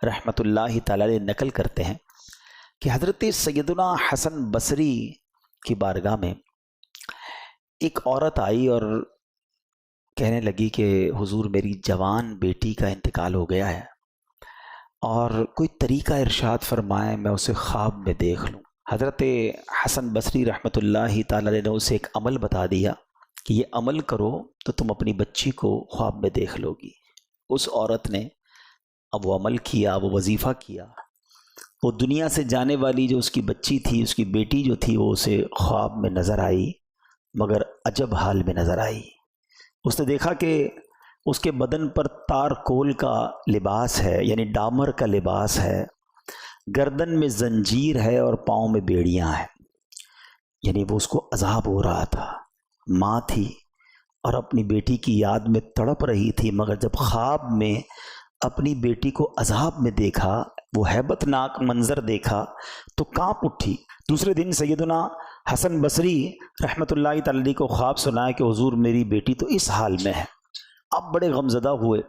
رحمۃ اللہ تعالی علیہ نقل کرتے ہیں کہ حضرت سیدنا حسن بصری کی بارگاہ میں ایک عورت آئی اور کہنے لگی کہ حضور میری جوان بیٹی کا انتقال ہو گیا ہے اور کوئی طریقہ ارشاد فرمائے میں اسے خواب میں دیکھ لوں۔ حضرت حسن بصری رحمۃ اللہ تعالی علیہ نے اسے ایک عمل بتا دیا کہ یہ عمل کرو تو تم اپنی بچی کو خواب میں دیکھ لو گی۔ اس عورت نے اب وہ عمل کیا، وہ وظیفہ کیا، وہ دنیا سے جانے والی جو اس کی بچی تھی، اس کی بیٹی جو تھی، وہ اسے خواب میں نظر آئی، مگر عجب حال میں نظر آئی۔ اس نے دیکھا کہ اس کے بدن پر تارکول کا لباس ہے، یعنی ڈامر کا لباس ہے، گردن میں زنجیر ہے اور پاؤں میں بیڑیاں ہیں، یعنی وہ اس کو عذاب ہو رہا تھا۔ ماں تھی اور اپنی بیٹی کی یاد میں تڑپ رہی تھی، مگر جب خواب میں اپنی بیٹی کو عذاب میں دیکھا، وہ ہیبت ناک منظر دیکھا تو کانپ اٹھی۔ دوسرے دن سیدنا حسن بصری رحمۃ اللہ تعالی کو خواب سنایا کہ حضور میری بیٹی تو اس حال میں ہے۔ اب بڑے غمزدہ ہوئے۔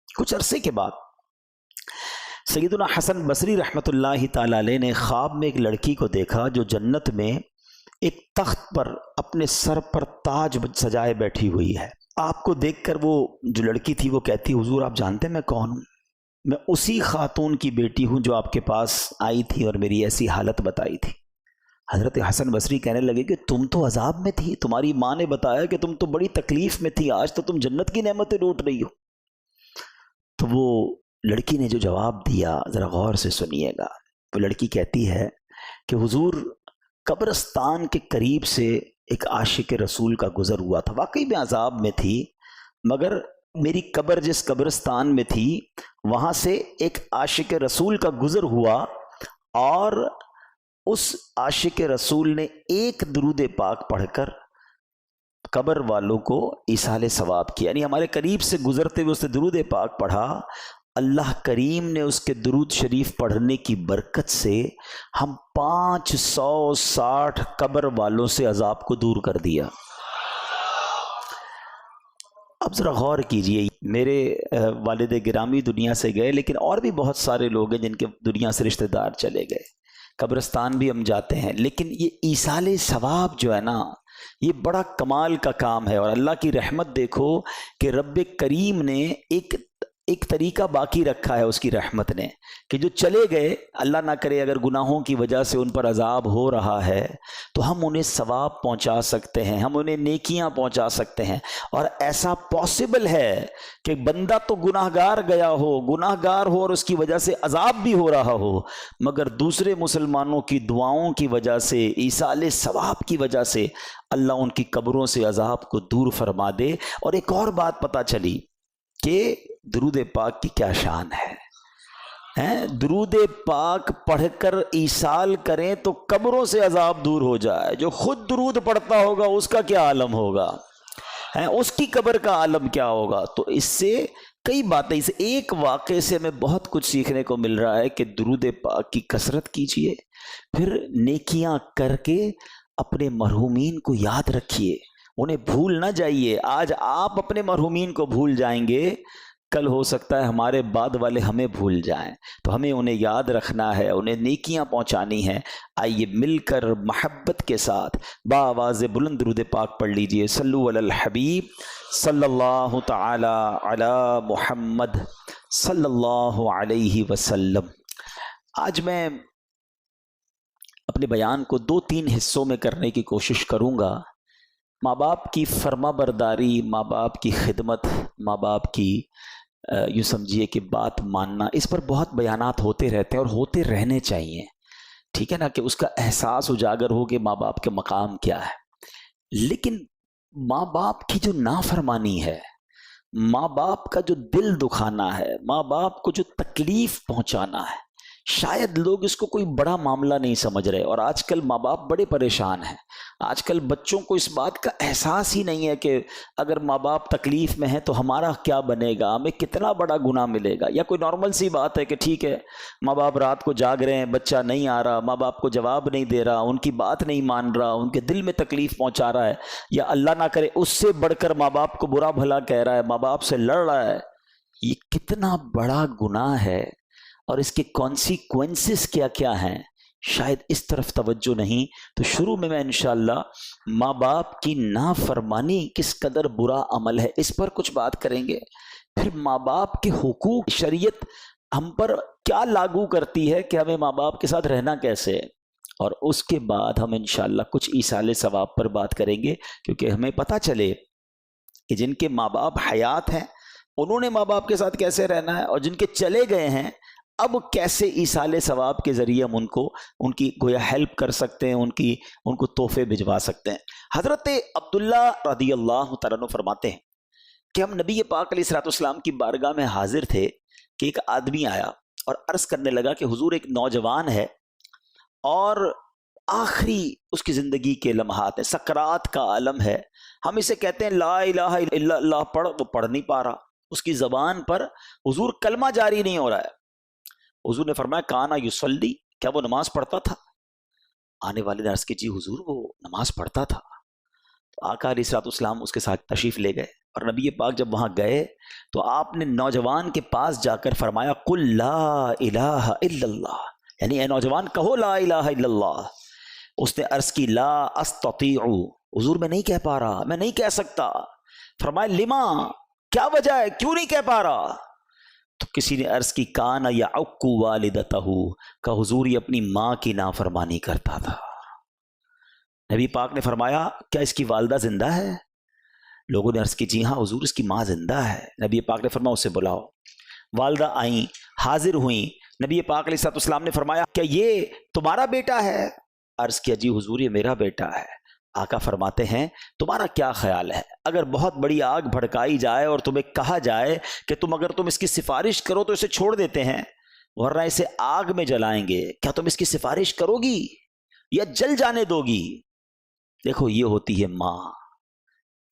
کچھ عرصے کے بعد سیدنا حسن بصری رحمۃ اللہ تعالی علیہ نے خواب میں ایک لڑکی کو دیکھا جو جنت میں ایک تخت پر اپنے سر پر تاج سجائے بیٹھی ہوئی ہے۔ آپ کو دیکھ کر وہ جو لڑکی تھی وہ کہتی حضور آپ جانتے ہیں میں کون ہوں؟ میں اسی خاتون کی بیٹی ہوں جو آپ کے پاس آئی تھی اور میری ایسی حالت بتائی تھی۔ حضرت حسن بصری کہنے لگے کہ تم تو عذاب میں تھی، تمہاری ماں نے بتایا کہ تم تو بڑی تکلیف میں تھی، آج تو تم جنت کی نعمتیں لوٹ رہی ہو۔ تو وہ لڑکی نے جو جواب دیا ذرا غور سے سنیے گا۔ وہ لڑکی کہتی ہے کہ حضور قبرستان کے قریب سے ایک عاشق رسول کا گزر ہوا تھا، واقعی میں عذاب میں تھی، مگر میری قبر جس قبرستان میں تھی وہاں سے ایک عاشق رسول کا گزر ہوا اور اس عاشق رسول نے ایک درود پاک پڑھ کر قبر والوں کو ایصال ثواب کیا، یعنی ہمارے قریب سے گزرتے ہوئے اس نے درود پاک پڑھا، اللہ کریم نے اس کے درود شریف پڑھنے کی برکت سے ہم 560 قبر والوں سے عذاب کو دور کر دیا۔ اب ذرا غور کیجئے، میرے والد گرامی دنیا سے گئے، لیکن اور بھی بہت سارے لوگ ہیں جن کے دنیا سے رشتہ دار چلے گئے، قبرستان بھی ہم جاتے ہیں، لیکن یہ ایصال ثواب جو ہے نا یہ بڑا کمال کا کام ہے۔ اور اللہ کی رحمت دیکھو کہ رب کریم نے ایک طریقہ باقی رکھا ہے اس کی رحمت نے، کہ جو چلے گئے اللہ نہ کرے اگر گناہوں کی وجہ سے ان پر عذاب ہو رہا ہے تو ہم انہیں ثواب پہنچا سکتے ہیں، ہم انہیں نیکیاں پہنچا سکتے ہیں۔ اور ایسا پاسبل ہے کہ بندہ تو گناہ گار گیا ہو، گناہ گار ہو اور اس کی وجہ سے عذاب بھی ہو رہا ہو، مگر دوسرے مسلمانوں کی دعاؤں کی وجہ سے، ایصال ثواب کی وجہ سے اللہ ان کی قبروں سے عذاب کو دور فرما دے۔ اور ایک اور بات پتہ چلی کہ درود پاک کی کیا شان ہے۔ درود پاک پڑھ کر ایصال کریں تو قبروں سے عذاب دور ہو جائے۔ جو خود درود پڑھتا ہوگا اس کا کیا عالم ہوگا، اس کی قبر کا عالم کیا ہوگا۔ تو اس سے کئی باتیں، اس ایک واقعے سے ہمیں بہت کچھ سیکھنے کو مل رہا ہے کہ درود پاک کی کثرت کیجئے، پھر نیکیاں کر کے اپنے مرحومین کو یاد رکھیے، انہیں بھول نہ جائیے۔ آج آپ اپنے مرحومین کو بھول جائیں گے، کل ہو سکتا ہے ہمارے بعد والے ہمیں بھول جائیں، تو ہمیں انہیں یاد رکھنا ہے، انہیں نیکیاں پہنچانی ہیں۔ آئیے مل کر محبت کے ساتھ بآواز بلند درود پاک پڑھ لیجئے۔ صلو علی الحبیب صلی اللہ تعالی علی محمد صلی اللہ علیہ وسلم۔ آج میں اپنے بیان کو 2-3 حصوں میں کرنے کی کوشش کروں گا۔ ماں باپ کی فرما برداری، ماں باپ کی خدمت، ماں باپ کی یوں سمجھیے کہ بات ماننا، اس پر بہت بیانات ہوتے رہتے ہیں اور ہوتے رہنے چاہیے، ٹھیک ہے نا، کہ اس کا احساس اجاگر ہو کہ ماں باپ کے مقام کیا ہے۔ لیکن ماں باپ کی جو نافرمانی ہے، ماں باپ کا جو دل دکھانا ہے، ماں باپ کو جو تکلیف پہنچانا ہے، شاید لوگ اس کو کوئی بڑا معاملہ نہیں سمجھ رہے، اور آج کل ماں باپ بڑے پریشان ہیں۔ آج کل بچوں کو اس بات کا احساس ہی نہیں ہے کہ اگر ماں باپ تکلیف میں ہیں تو ہمارا کیا بنے گا، ہمیں کتنا بڑا گناہ ملے گا۔ یا کوئی نارمل سی بات ہے کہ ٹھیک ہے ماں باپ رات کو جاگ رہے ہیں، بچہ نہیں آ رہا، ماں باپ کو جواب نہیں دے رہا، ان کی بات نہیں مان رہا، ان کے دل میں تکلیف پہنچا رہا ہے، یا اللہ نہ کرے اس سے بڑھ کر ماں باپ کو برا بھلا کہہ رہا ہے، ماں باپ سے لڑ رہا ہے، یہ کتنا بڑا گناہ ہے۔ اور اس کے کانسیکوینسز کیا کیا ہیں، شاید اس طرف توجہ نہیں. تو شروع میں انشاءاللہ ماں باپ کی نافرمانی کس قدر برا عمل ہے اس پر کچھ بات کریں گے. پھر ماں باپ کے حقوق شریعت ہم پر کیا لاگو کرتی ہے کہ ہمیں ماں باپ کے ساتھ رہنا کیسے ہے، اور اس کے بعد ہم انشاءاللہ کچھ ایصال ثواب پر بات کریں گے، کیونکہ ہمیں پتہ چلے کہ جن کے ماں باپ حیات ہیں انہوں نے ماں باپ کے ساتھ کیسے رہنا ہے، اور جن کے چلے گئے ہیں اب کیسے ایصال ثواب کے ذریعے ہم ان کی گویا ہیلپ کر سکتے ہیں، ان کو تحفے بھجوا سکتے ہیں. حضرت عبداللہ رضی اللہ تعالیٰ عنہ فرماتے ہیں کہ ہم نبی پاک علیہ الصلوۃ والسلام کی بارگاہ میں حاضر تھے کہ ایک آدمی آیا اور عرض کرنے لگا کہ حضور ایک نوجوان ہے اور آخری اس کی زندگی کے لمحات ہیں، سکرات کا عالم ہے، ہم اسے کہتے ہیں لا الہ الا اللہ پڑھ، وہ پڑھ نہیں پا رہا، اس کی زبان پر حضور کلمہ جاری نہیں ہو رہا ہے. حضور نے فرمایا کانا یصلی، کیا وہ نماز پڑھتا تھا؟ آنے والے نے عرض کی جی حضور وہ نماز پڑھتا تھا. تو آقا علیہ الصلوۃ والسلام اس کے ساتھ تشریف لے گئے، اور نبی پاک جب وہاں گئے تو آپ نے نوجوان کے پاس جا کر فرمایا قل لا الہ الا اللہ، یعنی اے نوجوان کہو لا الہ الا اللہ. اس نے عرض کی لا استطیع، حضور میں نہیں کہہ پا رہا، میں نہیں کہہ سکتا. فرمایا لما، کیا وجہ ہے، کیوں نہیں کہہ پا رہا؟ تو کسی نے عرض کی کانا یعق والدتہ، کہ حضور یہ اپنی ماں کی نافرمانی کرتا تھا. نبی پاک نے فرمایا کیا اس کی والدہ زندہ ہے؟ لوگوں نے عرض کی جی ہاں حضور اس کی ماں زندہ ہے. نبی پاک نے فرمایا اسے بلاؤ. والدہ آئیں، حاضر ہوئیں. نبی پاک علیہ الصلوۃ والسلام نے فرمایا کیا یہ تمہارا بیٹا ہے؟ عرض کیا جی حضور یہ میرا بیٹا ہے. آقا فرماتے ہیں تمہارا کیا خیال ہے اگر بہت بڑی آگ بھڑکائی جائے اور تمہیں کہا جائے کہ اگر تم اس کی سفارش کرو تو اسے چھوڑ دیتے ہیں ورنہ اسے آگ میں جلائیں گے، کیا تم اس کی سفارش کرو گی یا جل جانے دو گی؟ دیکھو یہ ہوتی ہے ماں.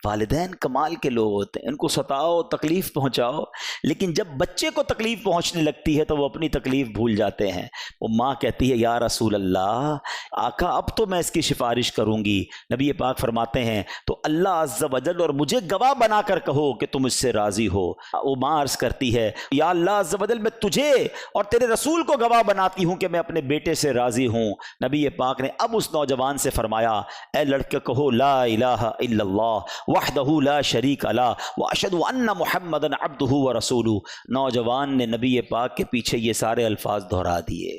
والدین کمال کے لوگ ہوتے ہیں، ان کو ستاؤ، تکلیف پہنچاؤ، لیکن جب بچے کو تکلیف پہنچنے لگتی ہے تو وہ اپنی تکلیف بھول جاتے ہیں. وہ ماں کہتی ہے یا رسول اللہ، آقا اب تو میں اس کی سفارش کروں گی. نبی پاک فرماتے ہیں تو اللہ عز و جل اور مجھے گواہ بنا کر کہو کہ تم اس سے راضی ہو. وہ ماں عرض کرتی ہے یا اللہ عز و جل میں تجھے اور تیرے رسول کو گواہ بناتی ہوں کہ میں اپنے بیٹے سے راضی ہوں. نبی پاک نے اب اس نوجوان سے فرمایا اے لڑکے کہو لا الہ الا اللہ وحدہ لا شریک لہ واشہد ان محمدا عبدہ ورسولہ. نوجوان نے نبی پاک کے پیچھے یہ سارے الفاظ دہرا دیے،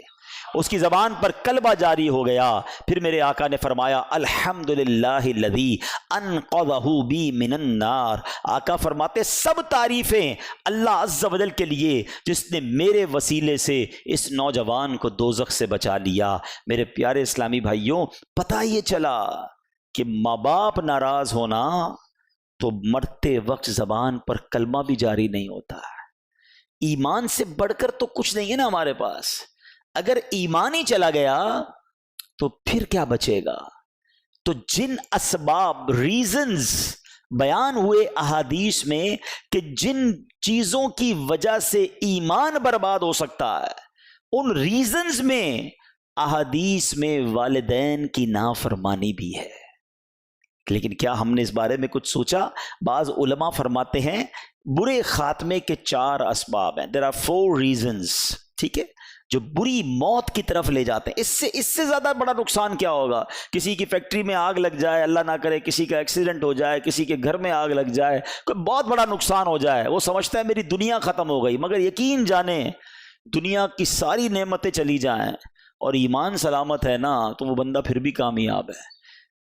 اس کی زبان پر کلمہ جاری ہو گیا. پھر میرے آقا نے فرمایا الحمدللہ الذی انقذہ بی من النار. آقا فرماتے سب تعریفیں اللہ عز و جل کے لیے جس نے میرے وسیلے سے اس نوجوان کو دوزخ سے بچا لیا. میرے پیارے اسلامی بھائیوں، پتہ یہ چلا کہ ماں باپ ناراض ہونا تو مرتے وقت زبان پر کلمہ بھی جاری نہیں ہوتا. ایمان سے بڑھ کر تو کچھ نہیں ہے نا ہمارے پاس. اگر ایمان ہی چلا گیا تو پھر کیا بچے گا؟ تو جن اسباب ریزنز بیان ہوئے احادیث میں کہ جن چیزوں کی وجہ سے ایمان برباد ہو سکتا ہے، ان ریزنز میں احادیث میں والدین کی نافرمانی بھی ہے. لیکن کیا ہم نے اس بارے میں کچھ سوچا؟ بعض علماء فرماتے ہیں برے خاتمے کے 4 اسباب ہیں. there are 4 reasons، ٹھیک ہے، جو بری موت کی طرف لے جاتے ہیں. اس سے زیادہ بڑا نقصان کیا ہوگا؟ کسی کی فیکٹری میں آگ لگ جائے، اللہ نہ کرے کسی کا ایکسیڈنٹ ہو جائے، کسی کے گھر میں آگ لگ جائے، کوئی بہت بڑا نقصان ہو جائے، وہ سمجھتا ہے میری دنیا ختم ہو گئی. مگر یقین جانیں دنیا کی ساری نعمتیں چلی جائیں اور ایمان سلامت ہے نا تو وہ بندہ پھر بھی کامیاب ہے.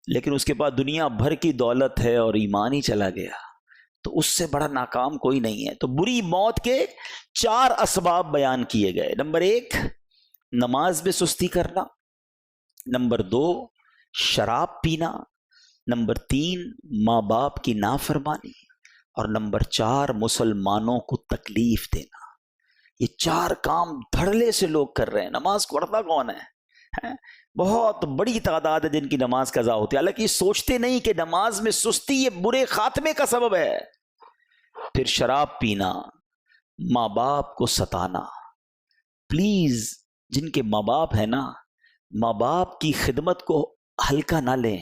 لیکن اس کے بعد دنیا بھر کی دولت ہے اور ایمان ہی چلا گیا تو اس سے بڑا ناکام کوئی نہیں ہے. تو بری موت کے 4 اسباب بیان کیے گئے. نمبر 1 نماز میں سستی کرنا، نمبر 2 شراب پینا، نمبر 3 ماں باپ کی نافرمانی، اور نمبر 4 مسلمانوں کو تکلیف دینا. یہ 4 کام دھڑلے سے لوگ کر رہے ہیں. نماز پڑھتا کون ہے؟ بہت بڑی تعداد ہے جن کی نماز قضا ہوتی ہے، حالانکہ یہ سوچتے نہیں کہ نماز میں سستی یہ برے خاتمے کا سبب ہے. پھر شراب پینا، ماں باپ کو ستانا. پلیز جن کے ماں باپ ہیں نا، ماں باپ کی خدمت کو ہلکا نہ لیں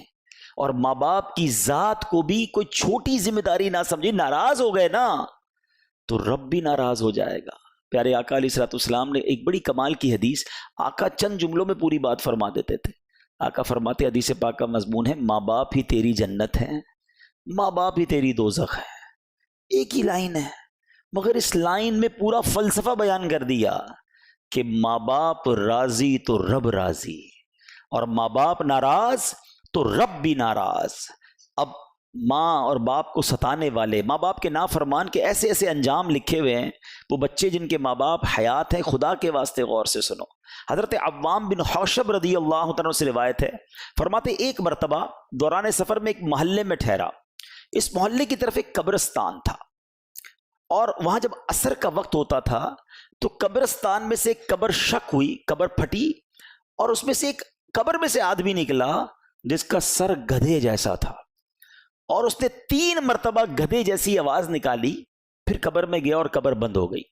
اور ماں باپ کی ذات کو بھی کوئی چھوٹی ذمہ داری نہ سمجھیں. ناراض ہو گئے نا تو رب بھی ناراض ہو جائے گا. پیارے آقا علیہ الصلوۃ والسلام نے ایک بڑی کمال کی حدیث، آقا چند جملوں میں پوری بات فرما دیتے تھے. آقا فرماتے، حدیث پاک کا مضمون ہے، ماں باپ ہی تیری جنت ہے، ماں باپ ہی تیری دوزخ ہے. ایک ہی لائن ہے، مگر اس لائن میں پورا فلسفہ بیان کر دیا کہ ماں باپ راضی تو رب راضی، اور ماں باپ ناراض تو رب بھی ناراض. اب ماں اور باپ کو ستانے والے، ماں باپ کے نافرمان کے ایسے ایسے انجام لکھے ہوئے ہیں. وہ بچے جن کے ماں باپ حیات ہیں، خدا کے واسطے غور سے سنو. حضرت عوام بن حوشب رضی اللہ عنہ سے روایت ہے، فرماتے ایک مرتبہ دوران سفر میں ایک محلے میں ٹھہرا. اس محلے کی طرف ایک قبرستان تھا، اور وہاں جب عصر کا وقت ہوتا تھا تو قبرستان میں سے ایک قبر شق ہوئی، قبر پھٹی، اور اس میں سے ایک قبر میں سے آدمی نکلا جس کا سر گدھے جیسا تھا، اور اس نے 3 مرتبہ گدھے جیسی آواز نکالی، پھر قبر میں گیا اور قبر بند ہو گئی.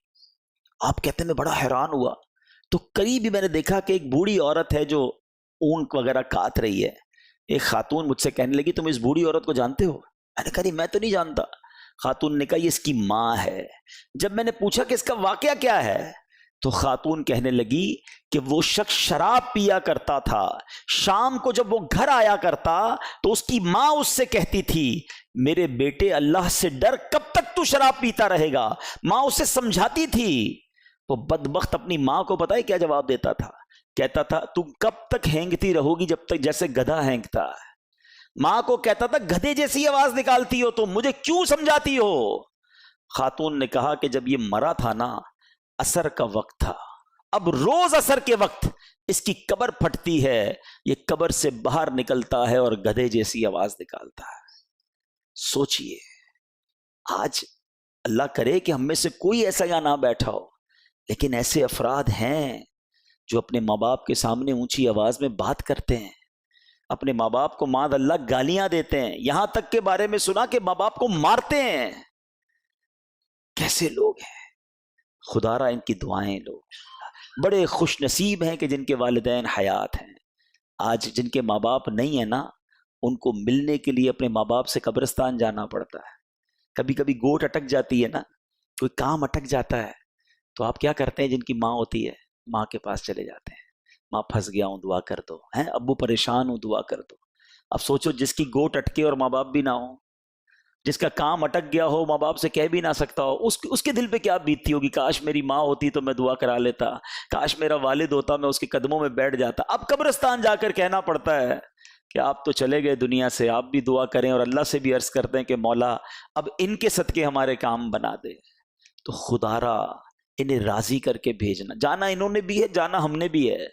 آپ کہتے ہیں میں بڑا حیران ہوا، تو قریب ہی میں نے دیکھا کہ ایک بوڑھی عورت ہے جو اون وغیرہ کاٹ رہی ہے. ایک خاتون مجھ سے کہنے لگی، تم اس بوڑھی عورت کو جانتے ہو؟ میں نے کہا نہیں، میں تو نہیں جانتا. خاتون نے کہا یہ اس کی ماں ہے. جب میں نے پوچھا کہ اس کا واقعہ کیا ہے تو خاتون کہنے لگی کہ وہ شخص شراب پیا کرتا تھا، شام کو جب وہ گھر آیا کرتا تو اس کی ماں اس سے کہتی تھی میرے بیٹے اللہ سے ڈر، کب تک تو شراب پیتا رہے گا. ماں اسے سمجھاتی تھی. وہ بدبخت اپنی ماں کو پتہ ہے کیا جواب دیتا تھا؟ کہتا تھا تم کب تک ہینگتی رہو گی جب تک جیسے گدھا ہینگتا ہے. ماں کو کہتا تھا گدھے جیسی آواز نکالتی ہو تو مجھے کیوں سمجھاتی ہو. خاتون نے کہا کہ جب یہ مرا تھا نا، عصر کا وقت تھا، اب روز عصر کے وقت اس کی قبر پھٹتی ہے، یہ قبر سے باہر نکلتا ہے اور گدھے جیسی آواز نکالتا ہے. سوچئے، آج اللہ کرے کہ ہم میں سے کوئی ایسا یہاں نہ بیٹھا ہو، لیکن ایسے افراد ہیں جو اپنے ماں باپ کے سامنے اونچی آواز میں بات کرتے ہیں، اپنے ماں باپ کو معاذ اللہ گالیاں دیتے ہیں، یہاں تک کے بارے میں سنا کہ ماں باپ کو مارتے ہیں. کیسے لوگ ہیں؟ خدا را ان کی دعائیں لو. بڑے خوش نصیب ہیں کہ جن کے والدین حیات ہیں. آج جن کے ماں باپ نہیں ہیں نا، ان کو ملنے کے لیے اپنے ماں باپ سے قبرستان جانا پڑتا ہے. کبھی کبھی گوٹ اٹک جاتی ہے نا، کوئی کام اٹک جاتا ہے، تو آپ کیا کرتے ہیں؟ جن کی ماں ہوتی ہے ماں کے پاس چلے جاتے ہیں، ماں پھنس گیا ہوں دعا کر دو، ہیں ابو پریشان ہوں دعا کر دو. اب سوچو جس کی گوٹ اٹکے اور ماں باپ بھی نہ ہو، جس کا کام اٹک گیا ہو، ماں باپ سے کہہ بھی نہ سکتا ہو، اس کے دل پہ کیا بیتتی ہوگی؟ کاش میری ماں ہوتی تو میں دعا کرا لیتا، کاش میرا والد ہوتا میں اس کے قدموں میں بیٹھ جاتا. اب قبرستان جا کر کہنا پڑتا ہے کہ آپ تو چلے گئے دنیا سے، آپ بھی دعا کریں اور اللہ سے بھی عرض کرتے ہیں کہ مولا اب ان کے صدقے ہمارے کام بنا دے. تو خدا را انہیں راضی کر کے بھیجنا. جانا انہوں نے بھی ہے، جانا ہم نے بھی ہے،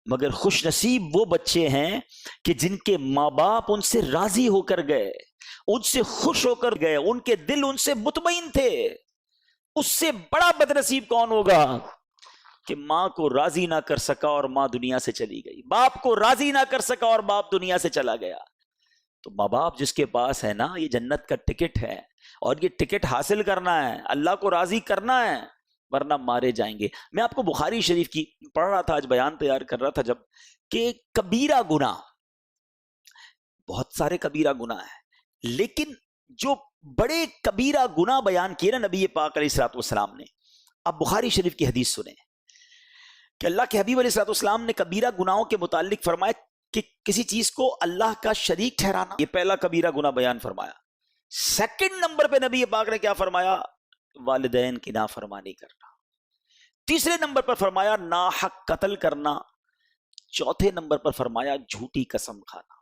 مگر خوش نصیب وہ بچے ہیں کہ جن کے ماں باپ ان سے راضی ہو کر گئے، ان سے خوش ہو کر گئے، ان کے دل ان سے مطمئن تھے. اس سے بڑا بد نصیب کون ہوگا کہ ماں کو راضی نہ کر سکا اور ماں دنیا سے چلی گئی، باپ کو راضی نہ کر سکا اور باپ دنیا سے چلا گیا. تو ماں باپ جس کے پاس ہے نا، یہ جنت کا ٹکٹ ہے، اور یہ ٹکٹ حاصل کرنا ہے، اللہ کو راضی کرنا ہے، ورنہ مارے جائیں گے. میں آپ کو بخاری شریف کی پڑھ رہا تھا، آج بیان تیار کر رہا تھا جب، کہ کبیرہ گناہ، بہت سارے کبیرہ گناہ ہیں، لیکن جو بڑے کبیرہ گناہ بیان کیے نا نبی پاک علیہ الصلوۃ والسلام نے. اب بخاری شریف کی حدیث سنیں کہ اللہ کے حبیب علیہ الصلوۃ والسلام نے کبیرہ گناہوں کے متعلق فرمایا کہ کسی چیز کو اللہ کا شریک ٹھہرانا، یہ پہلا کبیرہ گناہ بیان فرمایا. سیکنڈ نمبر پہ نبی پاک نے کیا فرمایا؟ والدین کی نافرمانی کرنا. تیسرے نمبر پر فرمایا ناحق قتل کرنا. چوتھے نمبر پر فرمایا جھوٹی قسم کھانا.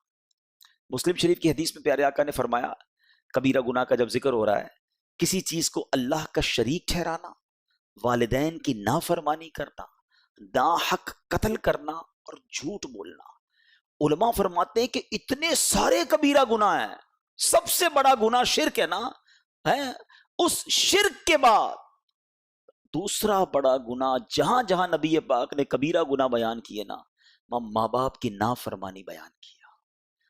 مسلم شریف کی حدیث میں پیارے آقا نے فرمایا کبیرہ گناہ کا جب ذکر ہو رہا ہے، کسی چیز کو اللہ کا شریک ٹھہرانا، والدین کی نافرمانی کرنا، ناحق قتل کرنا اور جھوٹ بولنا. علماء فرماتے ہیں کہ اتنے سارے کبیرہ گناہ ہیں، سب سے بڑا گناہ شرک ہے نا، اس شرک کے بعد دوسرا بڑا گناہ جہاں جہاں نبی پاک نے کبیرہ گناہ بیان کیے نا، ماں باپ کی نافرمانی بیان کیا.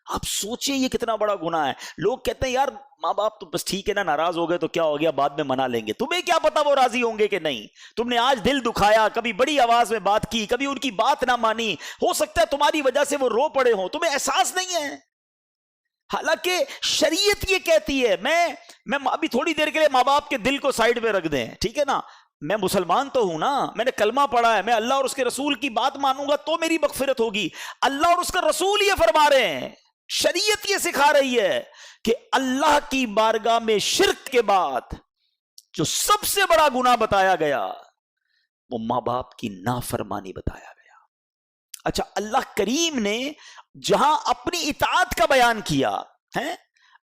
آپ سوچیں یہ کتنا بڑا گناہ ہے. لوگ کہتے ہیں یار ماں باپ تو بس ٹھیک ہے نا، ناراض ہو گئے تو کیا ہو گیا، بعد میں منا لیں گے. تمہیں کیا پتا وہ راضی ہوں گے کہ نہیں. تم نے آج دل دکھایا، کبھی بڑی آواز میں بات کی، کبھی ان کی بات نہ مانی، ہو سکتا ہے تمہاری وجہ سے وہ رو پڑے ہوں، تمہیں احساس نہیں ہے. حالانکہ شریعت یہ کہتی ہے، میں ابھی تھوڑی دیر کے لیے ماں باپ کے دل کو سائیڈ پہ رکھ دیں، ٹھیک ہے نا، میں مسلمان تو ہوں نا، میں نے کلمہ پڑھا ہے، میں اللہ اور اس کے رسول کی بات مانوں گا تو میری مغفرت ہوگی۔ اللہ اور اس کا رسول یہ فرما رہے ہیں، شریعت یہ سکھا رہی ہے کہ اللہ کی بارگاہ میں شرک کے بعد جو سب سے بڑا گناہ بتایا گیا وہ ماں باپ کی نافرمانی بتایا گیا۔ اچھا، اللہ کریم نے جہاں اپنی اطاعت کا بیان کیا ہے،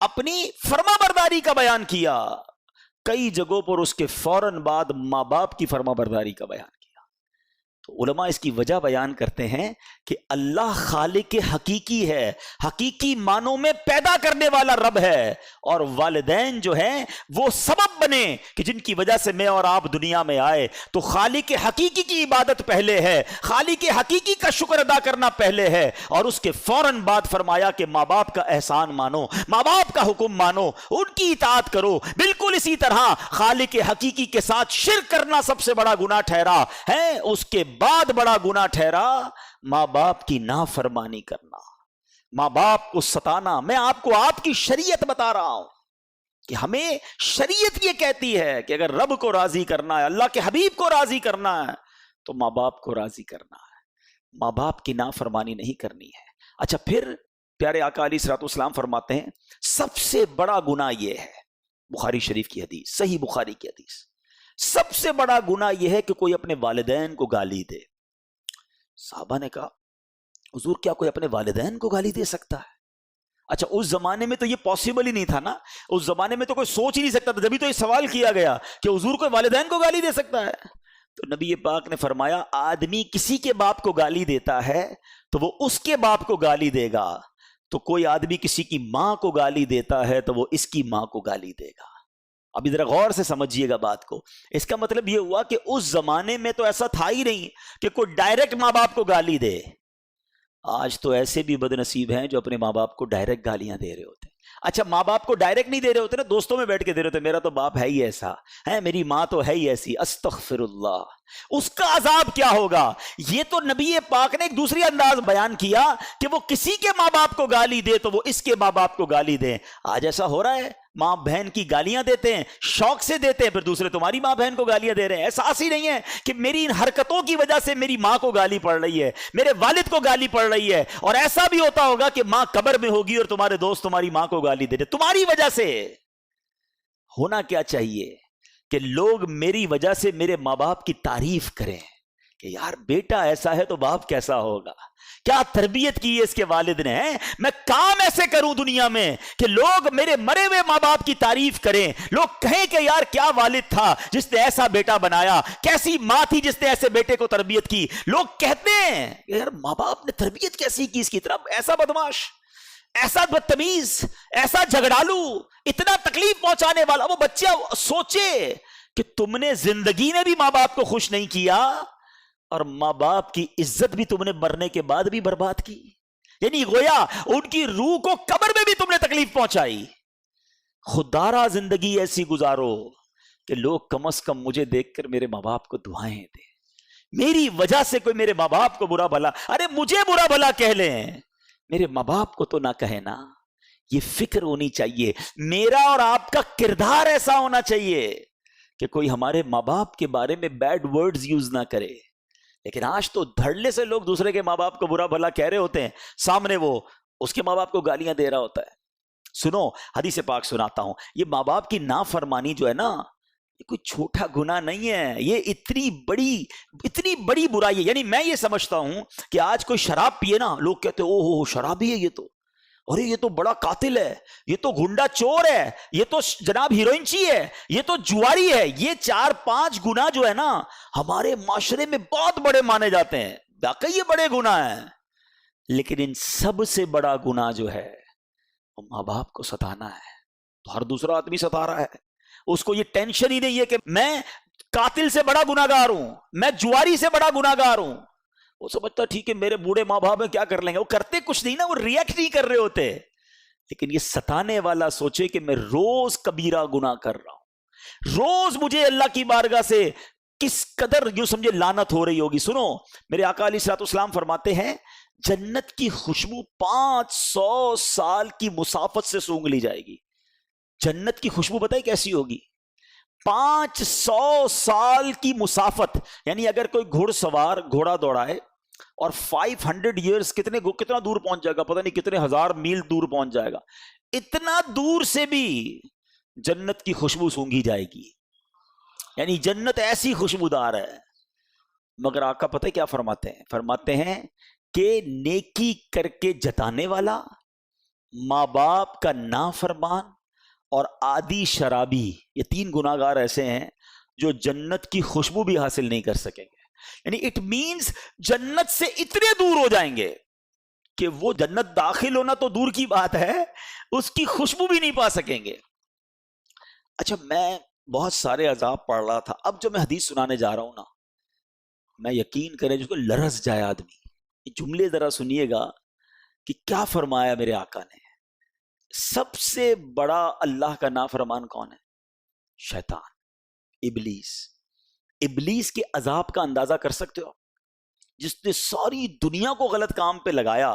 اپنی فرما برداری کا بیان کیا، کئی جگہوں پر اس کے فوراً بعد ماں باپ کی فرما برداری کا بیان کیا۔ تو علماء اس کی وجہ بیان کرتے ہیں کہ اللہ خالق حقیقی ہے، حقیقی معنوں میں پیدا کرنے والا رب ہے، اور والدین جو ہیں وہ سبب بنے کہ جن کی وجہ سے میں اور آپ دنیا میں آئے۔ تو خالق حقیقی کی عبادت پہلے ہے، خالق حقیقی کا شکر ادا کرنا پہلے ہے، اور اس کے فوراً بعد فرمایا کہ ماں باپ کا احسان مانو، ماں باپ کا حکم مانو، ان کی اطاعت کرو۔ بالکل اسی طرح خالق حقیقی کے ساتھ شرک کرنا سب سے بڑا گناہ ٹھہرا ہے، اس کے بعد بڑا گناہ ٹھہرا ماں باپ کی نافرمانی کرنا، ماں باپ کو ستانا۔ میں آپ کو آپ کی شریعت بتا رہا ہوں کہ ہمیں شریعت یہ کہتی ہے کہ اگر رب کو راضی کرنا ہے، اللہ کے حبیب کو راضی کرنا ہے، تو ماں باپ کو راضی کرنا ہے، ماں باپ کی نافرمانی نہیں کرنی ہے۔ اچھا، پھر پیارے آقا علیہ الصلوۃ والسلام فرماتے ہیں سب سے بڑا گناہ یہ ہے، بخاری شریف کی حدیث، صحیح بخاری کی حدیث، سب سے بڑا گناہ یہ ہے کہ کوئی اپنے والدین کو گالی دے۔ صحابہ نے کہا حضور کیا کوئی اپنے والدین کو گالی دے سکتا ہے؟ اچھا، اس زمانے میں تو یہ پاسبل ہی نہیں تھا نا، اس زمانے میں تو کوئی سوچ ہی نہیں سکتا تھا، جبھی تو یہ سوال کیا گیا کہ حضور کوئی والدین کو گالی دے سکتا ہے؟ تو نبی پاک نے فرمایا آدمی کسی کے باپ کو گالی دیتا ہے تو وہ اس کے باپ کو گالی دے گا، تو کوئی آدمی کسی کی ماں کو گالی دیتا ہے تو وہ اس کی ماں کو گالی دے گا۔ اب ذرا غور سے سمجھیے گا بات کو، اس کا مطلب یہ ہوا کہ اس زمانے میں تو ایسا تھا ہی نہیں کہ کوئی ڈائریکٹ ماں باپ کو گالی دے۔ آج تو ایسے بھی بد نصیب ہیں جو اپنے ماں باپ کو ڈائریکٹ گالیاں دے رہے ہوتے ہیں۔ اچھا، ماں باپ کو ڈائریکٹ نہیں دے رہے ہوتے نا، دوستوں میں بیٹھ کے دے رہے ہوتے، میرا تو باپ ہے ہی ایسا ہے، میری ماں تو ہے ہی ایسی، استغفر اللہ۔ اس کا عذاب کیا ہوگا؟ یہ تو نبی پاک نے ایک دوسری انداز بیان کیا کہ وہ کسی کے ماں باپ کو گالی دے تو وہ اس کے ماں باپ کو گالی دیں۔ آج ایسا ہو رہا ہے، ماں بہن کی گالیاں دیتے ہیں، شوق سے دیتے ہیں، پھر دوسرے تمہاری ماں بہن کو گالیاں دے رہے ہیں۔ احساس ہی نہیں ہے کہ میری ان حرکتوں کی وجہ سے میری ماں کو گالی پڑ رہی ہے، میرے والد کو گالی پڑ رہی ہے۔ اور ایسا بھی ہوتا ہوگا کہ ماں قبر میں ہوگی اور تمہارے دوست تمہاری ماں کو گالی دے رہے تمہاری وجہ سے۔ ہونا کیا چاہیے کہ لوگ میری وجہ سے میرے ماں باپ کی تعریف کریں کہ یار بیٹا ایسا ہے تو باپ کیسا ہوگا، کیا تربیت کی ہے اس کے والد نے۔ میں کام ایسے کروں دنیا میں کہ لوگ میرے مرے ہوئے ماں باپ کی تعریف کریں، لوگ کہیں کہ یار کیا والد تھا جس نے ایسا بیٹا بنایا، کیسی ماں تھی جس نے ایسے بیٹے کو تربیت کی۔ لوگ کہتے ہیں کہ یار ماں باپ نے تربیت کیسی کی اس کی طرف، ایسا بدماش، ایسا بدتمیز، ایسا جھگڑالو، اتنا تکلیف پہنچانے والا۔ وہ بچہ سوچے کہ تم نے زندگی میں بھی ماں باپ کو خوش نہیں کیا اور ماں باپ کی عزت بھی تم نے مرنے کے بعد بھی برباد کی، یعنی گویا ان کی روح کو قبر میں بھی تم نے تکلیف پہنچائی۔ خوددارا زندگی ایسی گزارو کہ لوگ کم از کم مجھے دیکھ کر میرے ماں باپ کو دعائیں دیں، میری وجہ سے کوئی میرے ماں باپ کو برا بھلا، ارے مجھے برا بھلا کہہ لیں، میرے ماں باپ کو تو نہ کہے نا۔ یہ فکر ہونی چاہیے، میرا اور آپ کا کردار ایسا ہونا چاہیے کہ کوئی ہمارے ماں باپ کے بارے میں بیڈ ورڈز یوز نہ کرے۔ لیکن آج تو دھڑلے سے لوگ دوسرے کے ماں باپ کو برا بھلا کہہ رہے ہوتے ہیں، سامنے وہ اس کے ماں باپ کو گالیاں دے رہا ہوتا ہے۔ سنو، حدیث پاک سناتا ہوں، یہ ماں باپ کی نافرمانی جو ہے نا، یہ کوئی چھوٹا گناہ نہیں ہے، یہ اتنی بڑی برائی ہے۔ یعنی میں یہ سمجھتا ہوں کہ آج کوئی شراب پیے نا، لوگ کہتے ہیں او ہو شرابی ہے یہ تو، ارے یہ تو بڑا قاتل ہے، یہ تو گنڈا چور ہے، یہ تو جناب ہیروئنچی ہے، یہ تو جواری ہے۔ یہ 4-5 گناہ جو ہے نا ہمارے معاشرے میں بہت بڑے مانے جاتے ہیں، واقعی یہ بڑے گناہ ہیں، لیکن ان سب سے بڑا گناہ جو ہے وہ ماں باپ کو ستانا ہے۔ تو ہر دوسرا آدمی ستا رہا ہے، اس کو یہ ٹینشن ہی نہیں ہے کہ میں قاتل سے بڑا گناہگار ہوں، میں جواری سے بڑا گناہگار ہوں۔ وہ سمجھتا ٹھیک ہے میرے بوڑھے ماں باپ ہیں کیا کر لیں گے، وہ کرتے کچھ نہیں نا، وہ ریئیکٹ نہیں کر رہے ہوتے۔ لیکن یہ ستانے والا سوچے کہ میں روز کبیرہ گناہ کر رہا ہوں، روز مجھے اللہ کی بارگاہ سے کس قدر یوں سمجھے لعنت ہو رہی ہوگی۔ سنو، میرے آقا علیہ الصلوۃ والسلام فرماتے ہیں جنت کی خوشبو 500 سال کی مسافت سے سونگ لی جائے گی۔ جنت کی خوشبو بتائیں کیسی ہوگی؟ 500 سال کی مسافت، یعنی اگر کوئی گھڑ سوار گھوڑا دوڑائے اور 500 ایئرس کتنا دور پہنچ جائے گا، پتہ نہیں کتنے ہزار میل دور پہنچ جائے گا، اتنا دور سے بھی جنت کی خوشبو سونگھی جائے گی، یعنی جنت ایسی خوشبودار ہے۔ مگر آقا پتہ کیا فرماتے ہیں کہ نیکی کر کے جتانے والا، ماں باپ کا نافرمان اور عادی شرابی، یہ 3 گناہگار ایسے ہیں جو جنت کی خوشبو بھی حاصل نہیں کر سکیں گے۔ یعنی اٹ مینز جنت سے اتنے دور ہو جائیں گے کہ وہ جنت داخل ہونا تو دور کی بات ہے، اس کی خوشبو بھی نہیں پا سکیں گے۔ اچھا، میں بہت سارے عذاب پڑھ رہا تھا، اب جو میں حدیث سنانے جا رہا ہوں نا، میں یقین کریں جس کو لرز جائے آدمی، یہ جملے ذرا سنیے گا کہ کیا فرمایا میرے آقا نے۔ سب سے بڑا اللہ کا نافرمان کون ہے؟ شیطان، ابلیس کے عذاب کا اندازہ کر سکتے ہو؟ جس نے ساری دنیا کو غلط کام پہ لگایا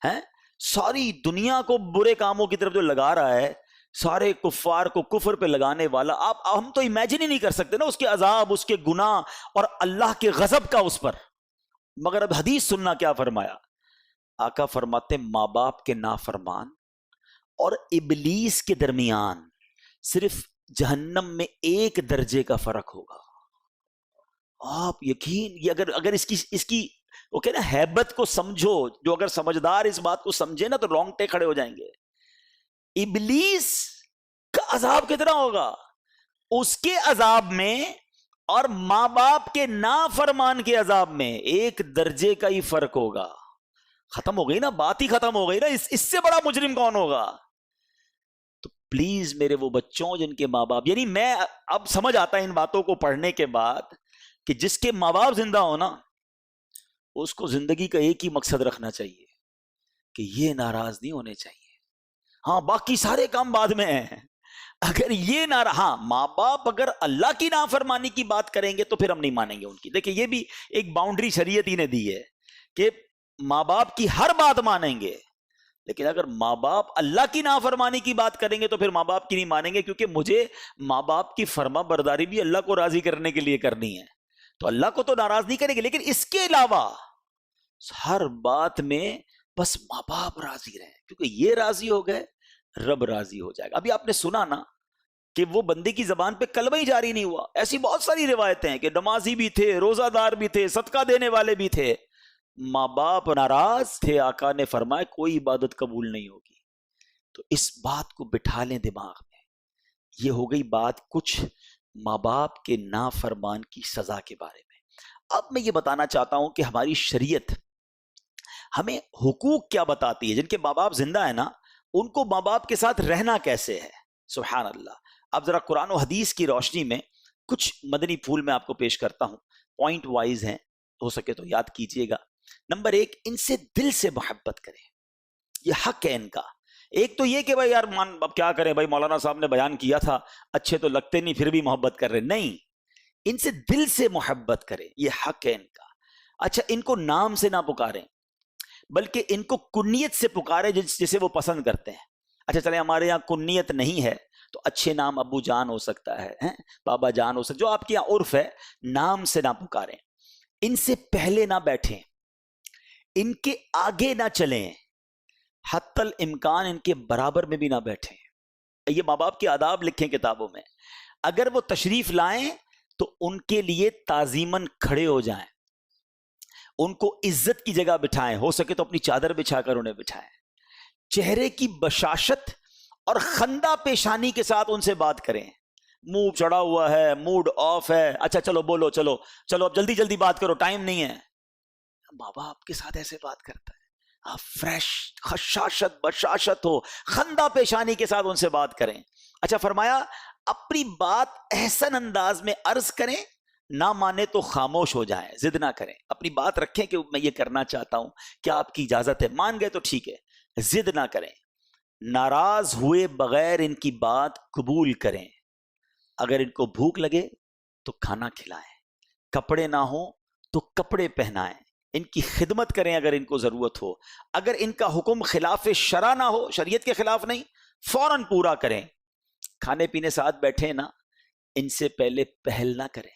ہے، ساری دنیا کو برے کاموں کی طرف جو لگا رہا ہے، سارے کفار کو کفر پہ لگانے والا، ہم تو امیجن ہی نہیں کر سکتے نا اس کے عذاب، اس کے گناہ اور اللہ کے غضب کا اس پر۔ مگر اب حدیث سننا کیا فرمایا آقا، فرماتے ماں باپ کے نافرمان اور ابلیس کے درمیان صرف جہنم میں 1 درجے کا فرق ہوگا۔ آپ یقین، یہ اگر اس کی وہ کہنا ہیبت کو سمجھو، جو اگر سمجھدار اس بات کو سمجھے نا تو رونگٹے کھڑے ہو جائیں گے۔ ابلیس کا عذاب کتنا ہوگا؟ اس کے عذاب میں اور ماں باپ کے نافرمان کے عذاب میں 1 درجے کا ہی فرق ہوگا۔ ختم ہو گئی نا بات، ہی ختم ہو گئی نا، اس سے بڑا مجرم کون ہوگا؟ تو پلیز میرے وہ بچوں جن کے ماں باپ، یعنی میں اب سمجھ آتا ہے ان باتوں کو پڑھنے کے بعد کہ جس کے ماں باپ زندہ ہو نا، اس کو زندگی کا ایک ہی مقصد رکھنا چاہیے کہ یہ ناراض نہیں ہونے چاہیے۔ ہاں باقی سارے کام بعد میں ہیں، اگر یہ ہاں ماں باپ اگر اللہ کی نافرمانی کی بات کریں گے تو پھر ہم نہیں مانیں گے ان کی۔ دیکھیں یہ بھی ایک باؤنڈری شریعت ہی نے دی ہے کہ ماں باپ کی ہر بات مانیں گے، لیکن اگر ماں باپ اللہ کی نافرمانی کی بات کریں گے تو پھر ماں باپ کی نہیں مانیں گے، کیونکہ مجھے ماں باپ کی فرما برداری بھی اللہ کو راضی کرنے کے لیے کرنی ہے، تو اللہ کو تو ناراض نہیں کریں گے، لیکن اس کے علاوہ ہر بات میں بس ماں باپ راضی رہیں، کیونکہ یہ راضی ہو گئے رب راضی ہو جائے گا۔ ابھی آپ نے سنا نا کہ وہ بندے کی زبان پہ کلمہ ہی جاری نہیں ہوا، ایسی بہت ساری روایتیں ہیں کہ نمازی بھی تھے، روزہ دار بھی تھے، صدقہ دینے والے بھی تھے، ماں باپ ناراض تھے، آقا نے فرمایا کوئی عبادت قبول نہیں ہوگی۔ تو اس بات کو بٹھا لیں دماغ میں۔ یہ ہو گئی بات کچھ ماں باپ کے نافرمان کی سزا کے بارے میں۔ اب میں یہ بتانا چاہتا ہوں کہ ہماری شریعت ہمیں حقوق کیا بتاتی ہے۔ جن کے ماں باپ زندہ ہیں نا، ان کو ماں باپ کے ساتھ رہنا کیسے ہے۔ سبحان اللہ۔ اب ذرا قرآن و حدیث کی روشنی میں کچھ مدنی پھول میں آپ کو پیش کرتا ہوں، پوائنٹ وائز ہیں، ہو سکے تو یاد کیجئے گا۔ نمبر 1، ان سے دل سے محبت کریں، یہ حق ہے ان کا۔ ایک تو یہ کہ بھائی یار اب کیا کریں بھائی، مولانا صاحب نے بیان کیا تھا، اچھے تو لگتے نہیں پھر بھی محبت کر رہے، نہیں، ان سے دل سے محبت کریں، یہ حق ہے ان کا۔ اچھا، ان کو نام سے نہ پکاریں بلکہ ان کو کنیت سے پکاریں جسے وہ پسند کرتے ہیں۔ اچھا چلیں ہمارے یہاں کنیت نہیں ہے تو اچھے نام ابو جان ہو سکتا ہے، بابا جان ہو سکتا ہے، جو آپ کے یہاں عرف ہے، نام سے نہ پکاریں۔ ان سے پہلے نہ بیٹھیں، ان کے آگے نہ چلیں، حتی الامکان ان کے برابر میں بھی نہ بیٹھیں۔ یہ ماں باپ کے آداب لکھیں کتابوں میں۔ اگر وہ تشریف لائیں تو ان کے لیے تعظیماً کھڑے ہو جائیں، ان کو عزت کی جگہ بٹھائیں، ہو سکے تو اپنی چادر بچھا کر انہیں بٹھائیں۔ چہرے کی بشاشت اور خندہ پیشانی کے ساتھ ان سے بات کریں۔ منہ چڑھا ہوا ہے، موڈ آف ہے، اچھا چلو بولو، چلو اب جلدی جلدی بات کرو، ٹائم نہیں ہے۔ ماں باپ کے ساتھ ایسے بات کرتا ہے، آپ فریش، خشاشت بشاشت ہو، خندہ پیشانی کے ساتھ ان سے بات کریں۔ اچھا فرمایا اپنی بات احسن انداز میں عرض کریں، نہ مانے تو خاموش ہو جائیں، ضد نہ کریں، اپنی بات رکھیں کہ میں یہ کرنا چاہتا ہوں، کیا آپ کی اجازت ہے؟ مان گئے تو ٹھیک ہے، ضد نہ کریں۔ ناراض ہوئے بغیر ان کی بات قبول کریں۔ اگر ان کو بھوک لگے تو کھانا کھلائیں، کپڑے نہ ہوں تو کپڑے پہنائیں، ان کی خدمت کریں اگر ان کو ضرورت ہو۔ اگر ان کا حکم خلاف شرع نہ ہو، شریعت کے خلاف نہیں، فوراً پورا کریں۔ کھانے پینے ساتھ بیٹھے نا، ان سے پہلے پہل نہ کریں.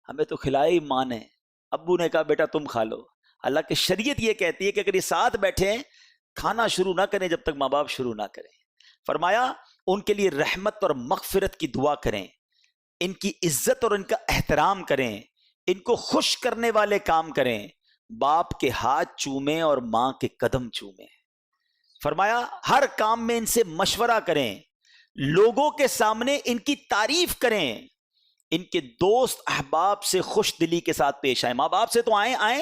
ہمیں تو کھلائی ماں نے، ابو نے کہا بیٹا تم کھا لو. حالانکہ شریعت یہ کہتی ہے کہ اگر یہ ساتھ بیٹھیں کھانا شروع نہ کریں جب تک ماں باپ شروع نہ کریں. فرمایا ان کے لیے رحمت اور مغفرت کی دعا کریں، ان کی عزت اور ان کا احترام کریں، ان کو خوش کرنے والے کام کریں، باپ کے ہاتھ چومیں اور ماں کے قدم چومیں. فرمایا ہر کام میں ان سے مشورہ کریں، لوگوں کے سامنے ان کی تعریف کریں، ان کے دوست احباب سے خوش دلی کے ساتھ پیش آئیں. ماں باپ سے تو آئیں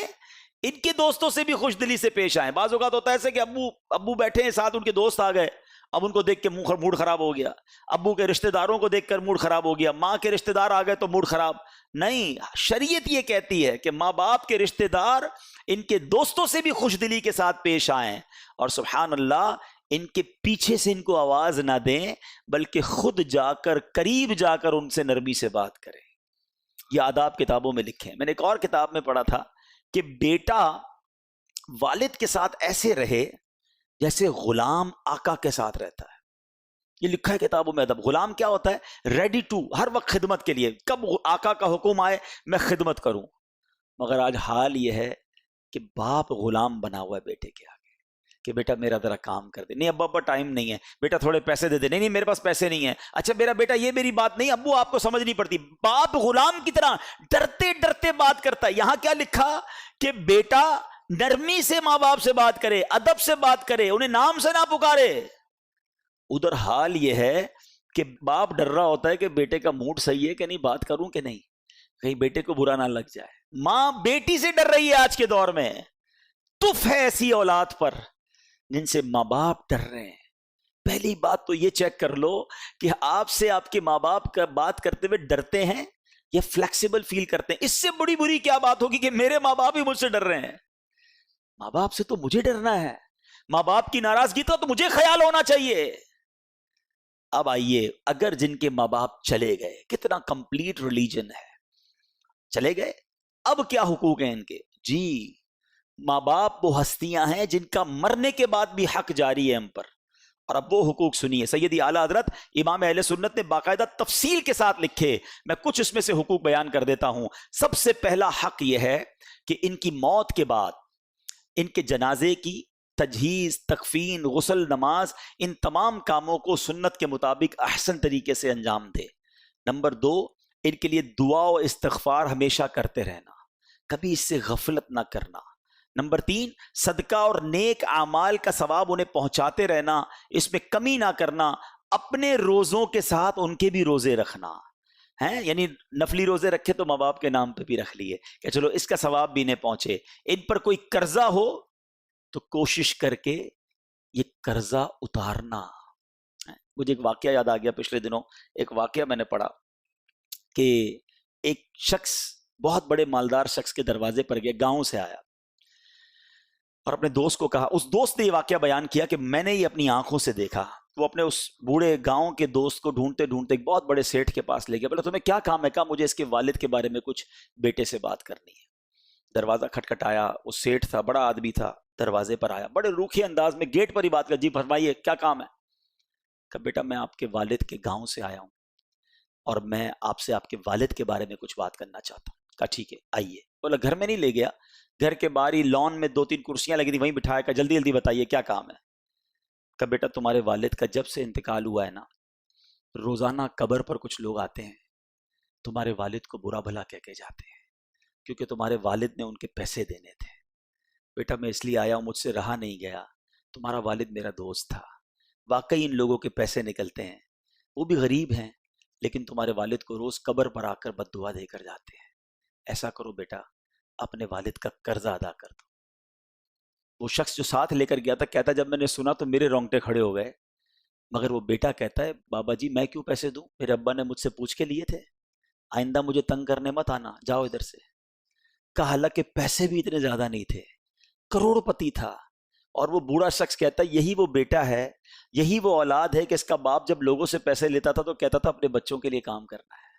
ان کے دوستوں سے بھی خوش دلی سے پیش آئیں. بعض اوقات ہوتا ہے ایسے کہ ابو بیٹھے ہیں ساتھ، ان کے دوست آ گئے، اب ان کو دیکھ کے موڈ خراب ہو گیا. ابو کے رشتہ داروں کو دیکھ کر موڈ خراب ہو گیا، ماں کے رشتہ دار آ گئے تو موڈ خراب. نہیں، شریعت یہ کہتی ہے کہ ماں باپ کے رشتہ دار ان کے دوستوں سے بھی خوش دلی کے ساتھ پیش آئیں، اور سبحان اللہ ان کے پیچھے سے ان کو آواز نہ دیں بلکہ خود جا کر قریب جا کر ان سے نرمی سے بات کریں. یہ آداب کتابوں میں لکھے ہیں. میں نے ایک اور کتاب میں پڑھا تھا کہ بیٹا والد کے ساتھ ایسے رہے جیسے غلام آقا کے ساتھ رہتا ہے. یہ لکھا ہے کتابوں میں ادب. غلام کیا ہوتا ہے؟ ریڈی ٹو، ہر وقت خدمت کے لیے، کب آقا کا حکم آئے میں خدمت کروں. مگر آج حال یہ ہے کہ باپ غلام بنا ہوا ہے بیٹے کے آگے کہ بیٹا میرا ذرا کام کر دے. نہیں ابا ٹائم نہیں ہے. بیٹا تھوڑے پیسے دے دے. نہیں میرے پاس پیسے نہیں ہیں. اچھا میرا بیٹا یہ میری بات نہیں، ابو آپ کو سمجھ نہیں پڑتی. باپ غلام کی طرح ڈرتے ڈرتے بات کرتا ہے. یہاں کیا لکھا کہ بیٹا نرمی سے ماں باپ سے بات کرے، ادب سے بات کرے، انہیں نام سے نہ پکارے. ادھر حال یہ ہے کہ باپ ڈر رہا ہوتا ہے کہ بیٹے کا موڈ صحیح ہے کہ نہیں، بات کروں کہ نہیں، کہیں بیٹے کو برا نہ لگ جائے. ماں بیٹی سے ڈر رہی ہے آج کے دور میں. تف ہے ایسی اولاد پر جن سے ماں باپ ڈر رہے ہیں. پہلی بات تو یہ چیک کر لو کہ آپ سے آپ کے ماں باپ کا بات کرتے ہوئے ڈرتے ہیں یا فلیکسیبل فیل کرتے ہیں. اس سے بڑی بری کیا بات ہوگی کہ میرے ماں باپ ہی مجھ سے ڈر رہے ہیں. ماں باپ سے تو مجھے ڈرنا ہے، ماں باپ کی ناراضگی تو مجھے خیال ہونا چاہیے. اب آئیے، اگر جن کے ماں باپ چلے گئے، کتنا کمپلیٹ ریلیجن ہے، چلے گئے، اب کیا حقوق ہیں ان کے؟ جی ماں باپ وہ ہستیاں ہیں جن کا مرنے کے بعد بھی حق جاری ہے ہم پر، اور اب وہ حقوق سنیے. سیدی اعلیٰ حضرت امام اہل سنت نے باقاعدہ تفصیل کے ساتھ لکھے. میں کچھ اس میں سے حقوق بیان کر دیتا ہوں. سب سے پہلا حق یہ ہے کہ ان کی موت کے بعد ان کے جنازے کی تجہیز، تکفین، غسل، نماز، ان تمام کاموں کو سنت کے مطابق احسن طریقے سے انجام دے. نمبر 2، ان کے لیے دعا و استغفار ہمیشہ کرتے رہنا، کبھی اس سے غفلت نہ کرنا. نمبر 3، صدقہ اور نیک اعمال کا ثواب انہیں پہنچاتے رہنا، اس میں کمی نہ کرنا. اپنے روزوں کے ساتھ ان کے بھی روزے رکھنا ہیں، یعنی نفلی روزے رکھے تو ماں باپ کے نام پہ بھی رکھ لیے کہ چلو اس کا ثواب بھی انہیں پہنچے. ان پر کوئی قرضہ ہو تو کوشش کر کے یہ قرضہ اتارنا. مجھے ایک واقعہ یاد آ گیا، پچھلے دنوں ایک واقعہ میں نے پڑھا کہ ایک شخص بہت بڑے مالدار شخص کے دروازے پر گیا، گاؤں سے آیا اور اپنے دوست کو کہا. اس دوست نے یہ واقعہ بیان کیا کہ میں نے یہ اپنی آنکھوں سے دیکھا. وہ اپنے اس بوڑھے گاؤں کے دوست کو ڈھونڈتے ڈھونڈتے ایک بہت بڑے سیٹھ کے پاس لے گیا. بولے تمہیں کیا کام ہے؟ کہا مجھے اس کے والد کے بارے میں کچھ بیٹے سے بات کرنی ہے. دروازہ کھٹکھٹایا، وہ سیٹھ تھا، بڑا آدمی تھا، دروازے پر آیا، بڑے روکھے انداز میں گیٹ پر ہی بات کر. جی فرمائیے کیا کام ہے؟ کہ بیٹا میں آپ کے والد کے گاؤں سے آیا ہوں اور میں آپ سے آپ کے والد کے بارے میں کچھ بات کرنا چاہتا ہوں. کہا ٹھیک ہے آئیے. بولا گھر میں نہیں لے گیا، گھر کے باہر ہی لان میں 2-3 کرسیاں لگی تھی وہیں بٹھایا. کہ جلدی جلدی بتائیے کیا کام ہے؟ کہ بیٹا تمہارے والد کا جب سے انتقال ہوا ہے نا، روزانہ قبر پر کچھ لوگ آتے ہیں، تمہارے والد کو برا بھلا کہہ کے جاتے ہیں کیونکہ تمہارے والد نے ان کے پیسے دینے تھے. بیٹا میں اس لیے آیا ہوں، مجھ سے رہا نہیں گیا، تمہارا والد میرا دوست تھا. واقعی ان لوگوں کے پیسے نکلتے ہیں، وہ بھی غریب ہیں، لیکن تمہارے والد کو روز قبر پر آ کر بد دعا دے کر جاتے ہیں. ایسا کرو بیٹا، اپنے والد کا قرضہ ادا کر دو. وہ شخص جو ساتھ لے کر گیا تھا کہتا جب میں نے سنا تو میرے رونگٹے کھڑے ہو گئے. مگر وہ بیٹا کہتا ہے بابا جی میں کیوں پیسے دوں، میرے ابا نے مجھ سے پوچھ کے لیے تھے، آئندہ مجھے تنگ کرنے مت آنا، جاؤ ادھر سے. کہا حالانکہ پیسے بھی اتنے زیادہ نہیں تھے، کروڑ پتی تھا. اور وہ بوڑھا شخص کہتا ہے یہی وہ بیٹا ہے، یہی وہ اولاد ہے کہ اس کا باپ جب لوگوں سے پیسے لیتا تھا تو کہتا تھا اپنے بچوں کے لیے کام کرنا ہے.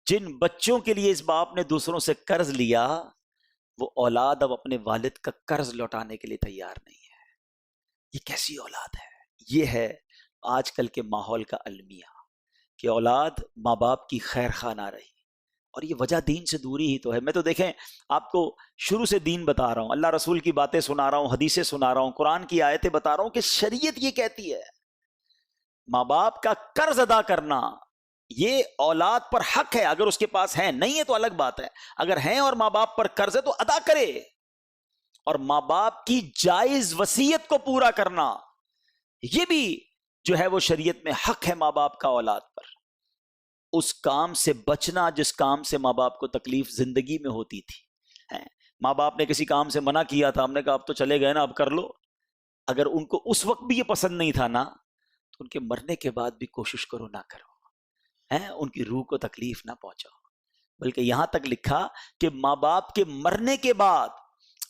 جن بچوں کے لیے اس باپ نے دوسروں سے قرض لیا، وہ اولاد اب اپنے والد کا قرض لوٹانے کے لیے تیار نہیں ہے. یہ کیسی اولاد ہے؟ یہ ہے آج کل کے ماحول کا المیہ کہ اولاد ماں باپ کی خیر خواہ نہ رہی، اور یہ وجہ دین سے دوری ہی تو ہے۔ میں تو دیکھیں آپ کو شروع سے دین بتا رہا ہوں، اللہ رسول کی باتیں سنا رہا ہوں، حدیثیں سنا رہا ہوں، قرآن کی آیتیں بتا رہا ہوں کہ شریعت یہ کہتی ہے ماں باپ کا قرض ادا کرنا یہ اولاد پر حق ہے، اگر اس کے پاس ہے، نہیں ہے تو الگ بات ہے، اگر ہیں اور ماں باپ پر قرض ہے تو ادا کرے، اور ماں باپ کی جائز وصیت کو پورا کرنا یہ بھی جو ہے وہ شریعت میں حق ہے ماں باپ کا اولاد پر۔ اس کام سے بچنا جس کام سے ماں باپ کو تکلیف زندگی میں ہوتی تھی، ماں باپ نے کسی کام سے منع کیا تھا، ہم نے کہا اب تو چلے گئے نا اب کر لو، اگر ان کو اس وقت بھی یہ پسند نہیں تھا نا تو ان کے مرنے کے بعد بھی کوشش کرو نہ کرو، ان کی روح کو تکلیف نہ پہنچاؤ۔ بلکہ یہاں تک لکھا کہ ماں باپ کے مرنے کے بعد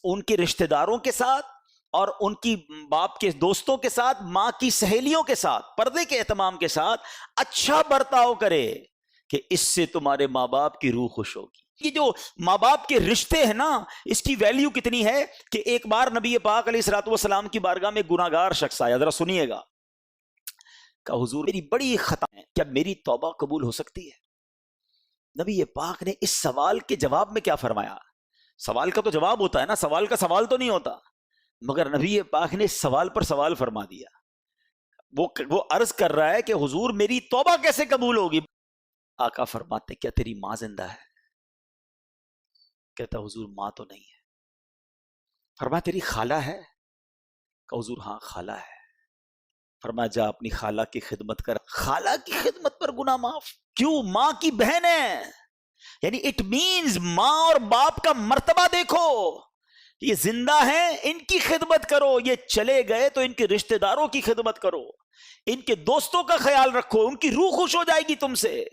ان کے رشتہ داروں کے ساتھ اور ان کی باپ کے دوستوں کے ساتھ، ماں کی سہیلیوں کے ساتھ پردے کے اہتمام کے ساتھ اچھا برتاؤ کرے کہ اس سے تمہارے ماں باپ کی روح خوش ہوگی۔ یہ جو ماں باپ کے رشتے ہیں نا، اس کی ویلیو کتنی ہے کہ ایک بار نبی پاک علیہ الصلوۃ والسلام کی بارگاہ میں گناہگار شخص آیا، ذرا سنیے گا، کہ حضور میری بڑی خطا ہے، کیا میری توبہ قبول ہو سکتی ہے؟ نبی پاک نے اس سوال کے جواب میں کیا فرمایا؟ سوال کا تو جواب ہوتا ہے نا، سوال کا سوال تو نہیں ہوتا، مگر نبی پاک نے سوال پر سوال فرما دیا۔ وہ عرض کر رہا ہے کہ حضور میری توبہ کیسے قبول ہوگی؟ آقا فرماتے کیا تیری ماں زندہ ہے؟ کہتا حضور ماں تو نہیں ہے۔ فرمایا تیری خالہ ہے؟ کہ حضور ہاں خالہ ہے۔ فرمایا جا اپنی خالہ کی خدمت کر۔ خالہ کی خدمت پر گناہ معاف؟ کیوں؟ ماں کی بہن ہے، یعنی اٹ مینز ماں اور باپ کا مرتبہ دیکھو، یہ زندہ ہیں ان کی خدمت کرو، یہ چلے گئے تو ان کے رشتہ داروں کی خدمت کرو، ان کے دوستوں کا خیال رکھو، ان کی روح خوش ہو جائے گی تم سے۔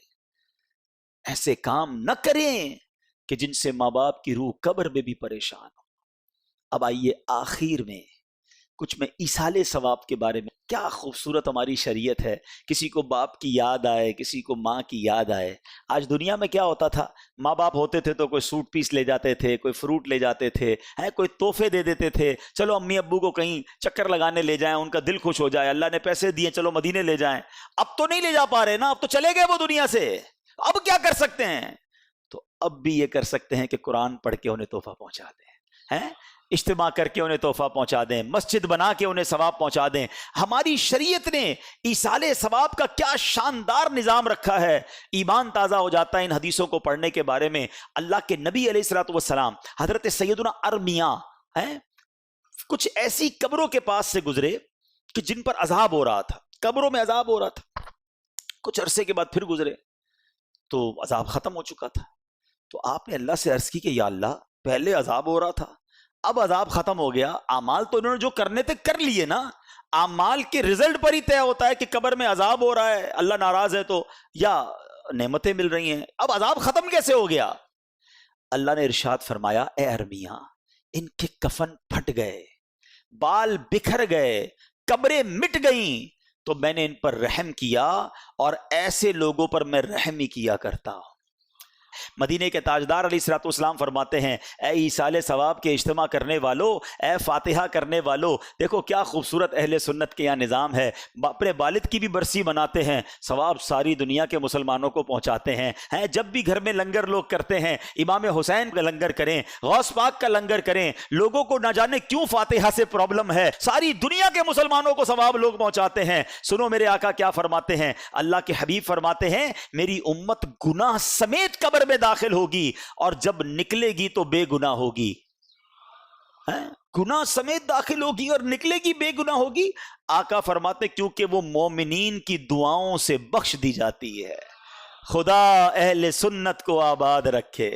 ایسے کام نہ کریں کہ جن سے ماں باپ کی روح قبر میں بھی پریشان ہو۔ اب آئیے آخر میں کچھ میں ایصال ثواب کے بارے میں، کیا خوبصورت ہماری شریعت ہے، کسی کو باپ کی یاد آئے، کسی کو ماں کی یاد آئے۔ آج دنیا میں کیا ہوتا تھا، ماں باپ ہوتے تھے تو کوئی سوٹ پیس لے جاتے تھے، کوئی فروٹ لے جاتے تھے، کوئی تحفے دے دیتے تھے، چلو امی ابو کو کہیں چکر لگانے لے جائیں، ان کا دل خوش ہو جائے، اللہ نے پیسے دیے چلو مدینے لے جائیں۔ اب تو نہیں لے جا پا رہے نا، اب تو چلے گئے وہ دنیا سے، اب کیا کر سکتے ہیں؟ تو اب بھی یہ کر سکتے ہیں کہ قرآن پڑھ کے انہیں تحفہ پہنچا دیں، اجتماع کر کے انہیں تحفہ پہنچا دیں، مسجد بنا کے انہیں ثواب پہنچا دیں۔ ہماری شریعت نے ایصال ثواب کا کیا شاندار نظام رکھا ہے، ایمان تازہ ہو جاتا ہے ان حدیثوں کو پڑھنے کے بارے میں۔ اللہ کے نبی علیہ الصلوۃ والسلام حضرت سیدنا ارمیہ کچھ ایسی قبروں کے پاس سے گزرے کہ جن پر عذاب ہو رہا تھا، قبروں میں عذاب ہو رہا تھا، کچھ عرصے کے بعد پھر گزرے تو عذاب ختم ہو چکا تھا، تو آپ نے اللہ سے عرض کی کہ یا اللہ پہلے عذاب ہو رہا تھا، اب عذاب ختم ہو گیا، اعمال تو انہوں نے جو کرنے تھے کر لیے نا، اعمال کے رزلٹ پر ہی طے ہوتا ہے کہ قبر میں عذاب ہو رہا ہے، اللہ ناراض ہے تو یا نعمتیں مل رہی ہیں، اب عذاب ختم کیسے ہو گیا؟ اللہ نے ارشاد فرمایا اے ارمیہ ان کے کفن پھٹ گئے، بال بکھر گئے، قبریں مٹ گئیں، تو میں نے ان پر رحم کیا، اور ایسے لوگوں پر میں رحم ہی کیا کرتا ہوں۔ مدینے کے تاجدار علیہ الصلوۃ والسلام فرماتے ہیں اے ایصال ثواب کے اجتماع کرنے والو، اے فاتحہ کرنے والو، دیکھو کیا خوبصورت اہل سنت کے یہاں نظام ہے، اپنے والد کی بھی برسی مناتے ہیں، ثواب ساری دنیا کے مسلمانوں کو پہنچاتے ہیں۔ جب بھی گھر میں لنگر لوگ کرتے ہیں، امام حسین کا لنگر کریں، غوث پاک کا لنگر کریں، لوگوں کو نہ جانے کیوں فاتحہ سے پرابلم ہے، ساری دنیا کے مسلمانوں کو ثواب لوگ پہنچاتے ہیں۔ سنو میرے آقا کیا فرماتے ہیں، اللہ کے حبیب فرماتے ہیں میری امت گناہ سمیت قبر میں داخل ہوگی اور جب نکلے گی تو بے گناہ ہوگی، گناہ سمیت داخل ہوگی اور نکلے گی بے گناہ ہوگی۔ آقا فرماتے کیونکہ وہ مومنین کی دعاؤں سے بخش دی جاتی ہے۔ خدا اہل سنت کو آباد رکھے،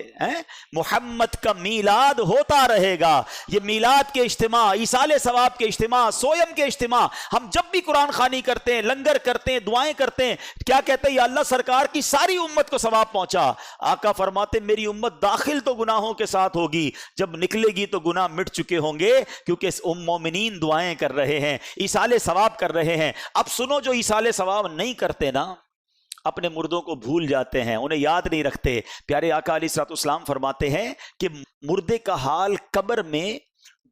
محمد کا میلاد ہوتا رہے گا۔ یہ میلاد کے اجتماع، ایصال ثواب کے اجتماع، سویم کے اجتماع، ہم جب بھی قرآن خوانی کرتے ہیں، لنگر کرتے ہیں، دعائیں کرتے ہیں، کیا کہتے ہیں یا اللہ سرکار کی ساری امت کو ثواب پہنچا۔ آقا فرماتے میری امت داخل تو گناہوں کے ساتھ ہوگی، جب نکلے گی تو گناہ مٹ چکے ہوں گے، کیونکہ مومنین دعائیں کر رہے ہیں، ایصال ثواب کر رہے ہیں۔ اب سنو جو ایصال ثواب نہیں کرتے نا، اپنے مردوں کو بھول جاتے ہیں، انہیں یاد نہیں رکھتے۔ پیارے آقا علیہ الصلوۃ والسلام فرماتے ہیں کہ مردے کا حال قبر میں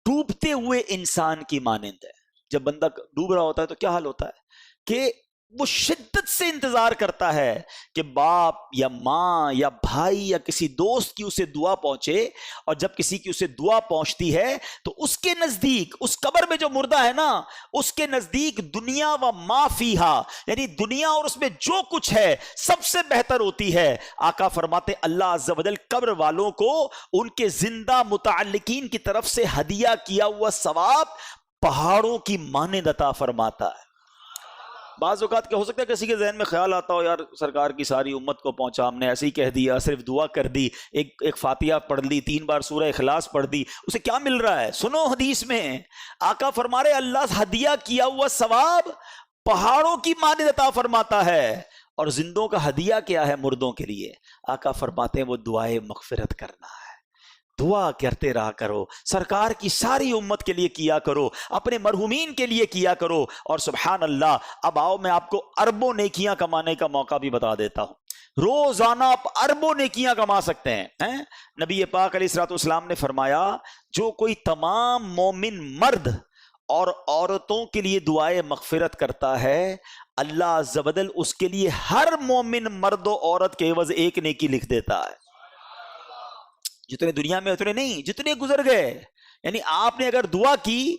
ڈوبتے ہوئے انسان کی مانند ہے۔ جب بندہ ڈوب رہا ہوتا ہے تو کیا حال ہوتا ہے کہ وہ شدت سے انتظار کرتا ہے کہ باپ یا ماں یا بھائی یا کسی دوست کی اسے دعا پہنچے، اور جب کسی کی اسے دعا پہنچتی ہے تو اس کے نزدیک، اس قبر میں جو مردہ ہے نا، اس کے نزدیک دنیا و ما فیہا، یعنی دنیا اور اس میں جو کچھ ہے سب سے بہتر ہوتی ہے۔ آقا فرماتے اللہ عز و جل قبر والوں کو ان کے زندہ متعلقین کی طرف سے ہدیہ کیا ہوا ثواب پہاڑوں کی مانند عطا فرماتا ہے۔ بعض اوقات کیا ہو سکتا ہے کسی کے ذہن میں خیال آتا ہو، یار سرکار کی ساری امت کو پہنچا، ہم نے ایسے ہی کہہ دیا، صرف دعا کر دی، ایک فاتحہ پڑھ لی، 3 بار سورہ اخلاص پڑھ دی، اسے کیا مل رہا ہے؟ سنو حدیث میں آقا فرما رہے اللہ ہدیہ کیا ہوا ثواب پہاڑوں کی مانند عطا فرماتا ہے۔ اور زندوں کا ہدیہ کیا ہے مردوں کے لیے؟ آقا فرماتے ہیں وہ دعائے مغفرت کرنا ہے۔ دعا کرتے رہا کرو، سرکار کی ساری امت کے لیے کیا کرو، اپنے مرحومین کے لیے کیا کرو، اور سبحان اللہ۔ اب آؤ میں آپ کو اربوں نیکیاں کمانے کا موقع بھی بتا دیتا ہوں۔ روزانہ آپ اربوں نیکیاں کما سکتے ہیں۔ نبی پاک علیہ الصلوۃ والسلام نے فرمایا جو کوئی تمام مومن مرد اور عورتوں کے لیے دعائے مغفرت کرتا ہے، اللہ عز و جل اس کے لیے ہر مومن مرد و عورت کے عوض ایک نیکی لکھ دیتا ہے۔ جتنے دنیا میں اتنے نہیں، جتنے گزر گئے۔ یعنی آپ نے اگر دعا کی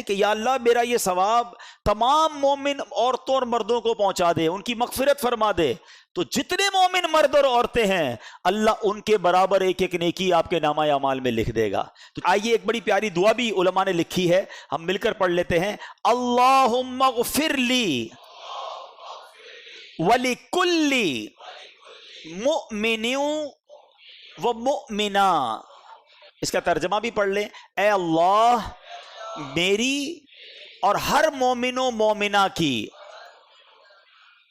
کہ یا اللہ میرا یہ ثواب تمام مومن عورتوں اور مردوں کو پہنچا دے، ان کی مغفرت فرما دے، تو جتنے مومن مرد اور عورتیں ہیں اللہ ان کے برابر ایک ایک نیکی آپ کے نامہ اعمال میں لکھ دے گا۔ تو آئیے ایک بڑی پیاری دعا بھی علماء نے لکھی ہے، ہم مل کر پڑھ لیتے ہیں۔ اللہم اغفر لی ولکل مؤمن و مؤمنہ۔ اس کا ترجمہ بھی پڑھ لیں، اے اللہ میری اور ہر مومن و مومنہ کی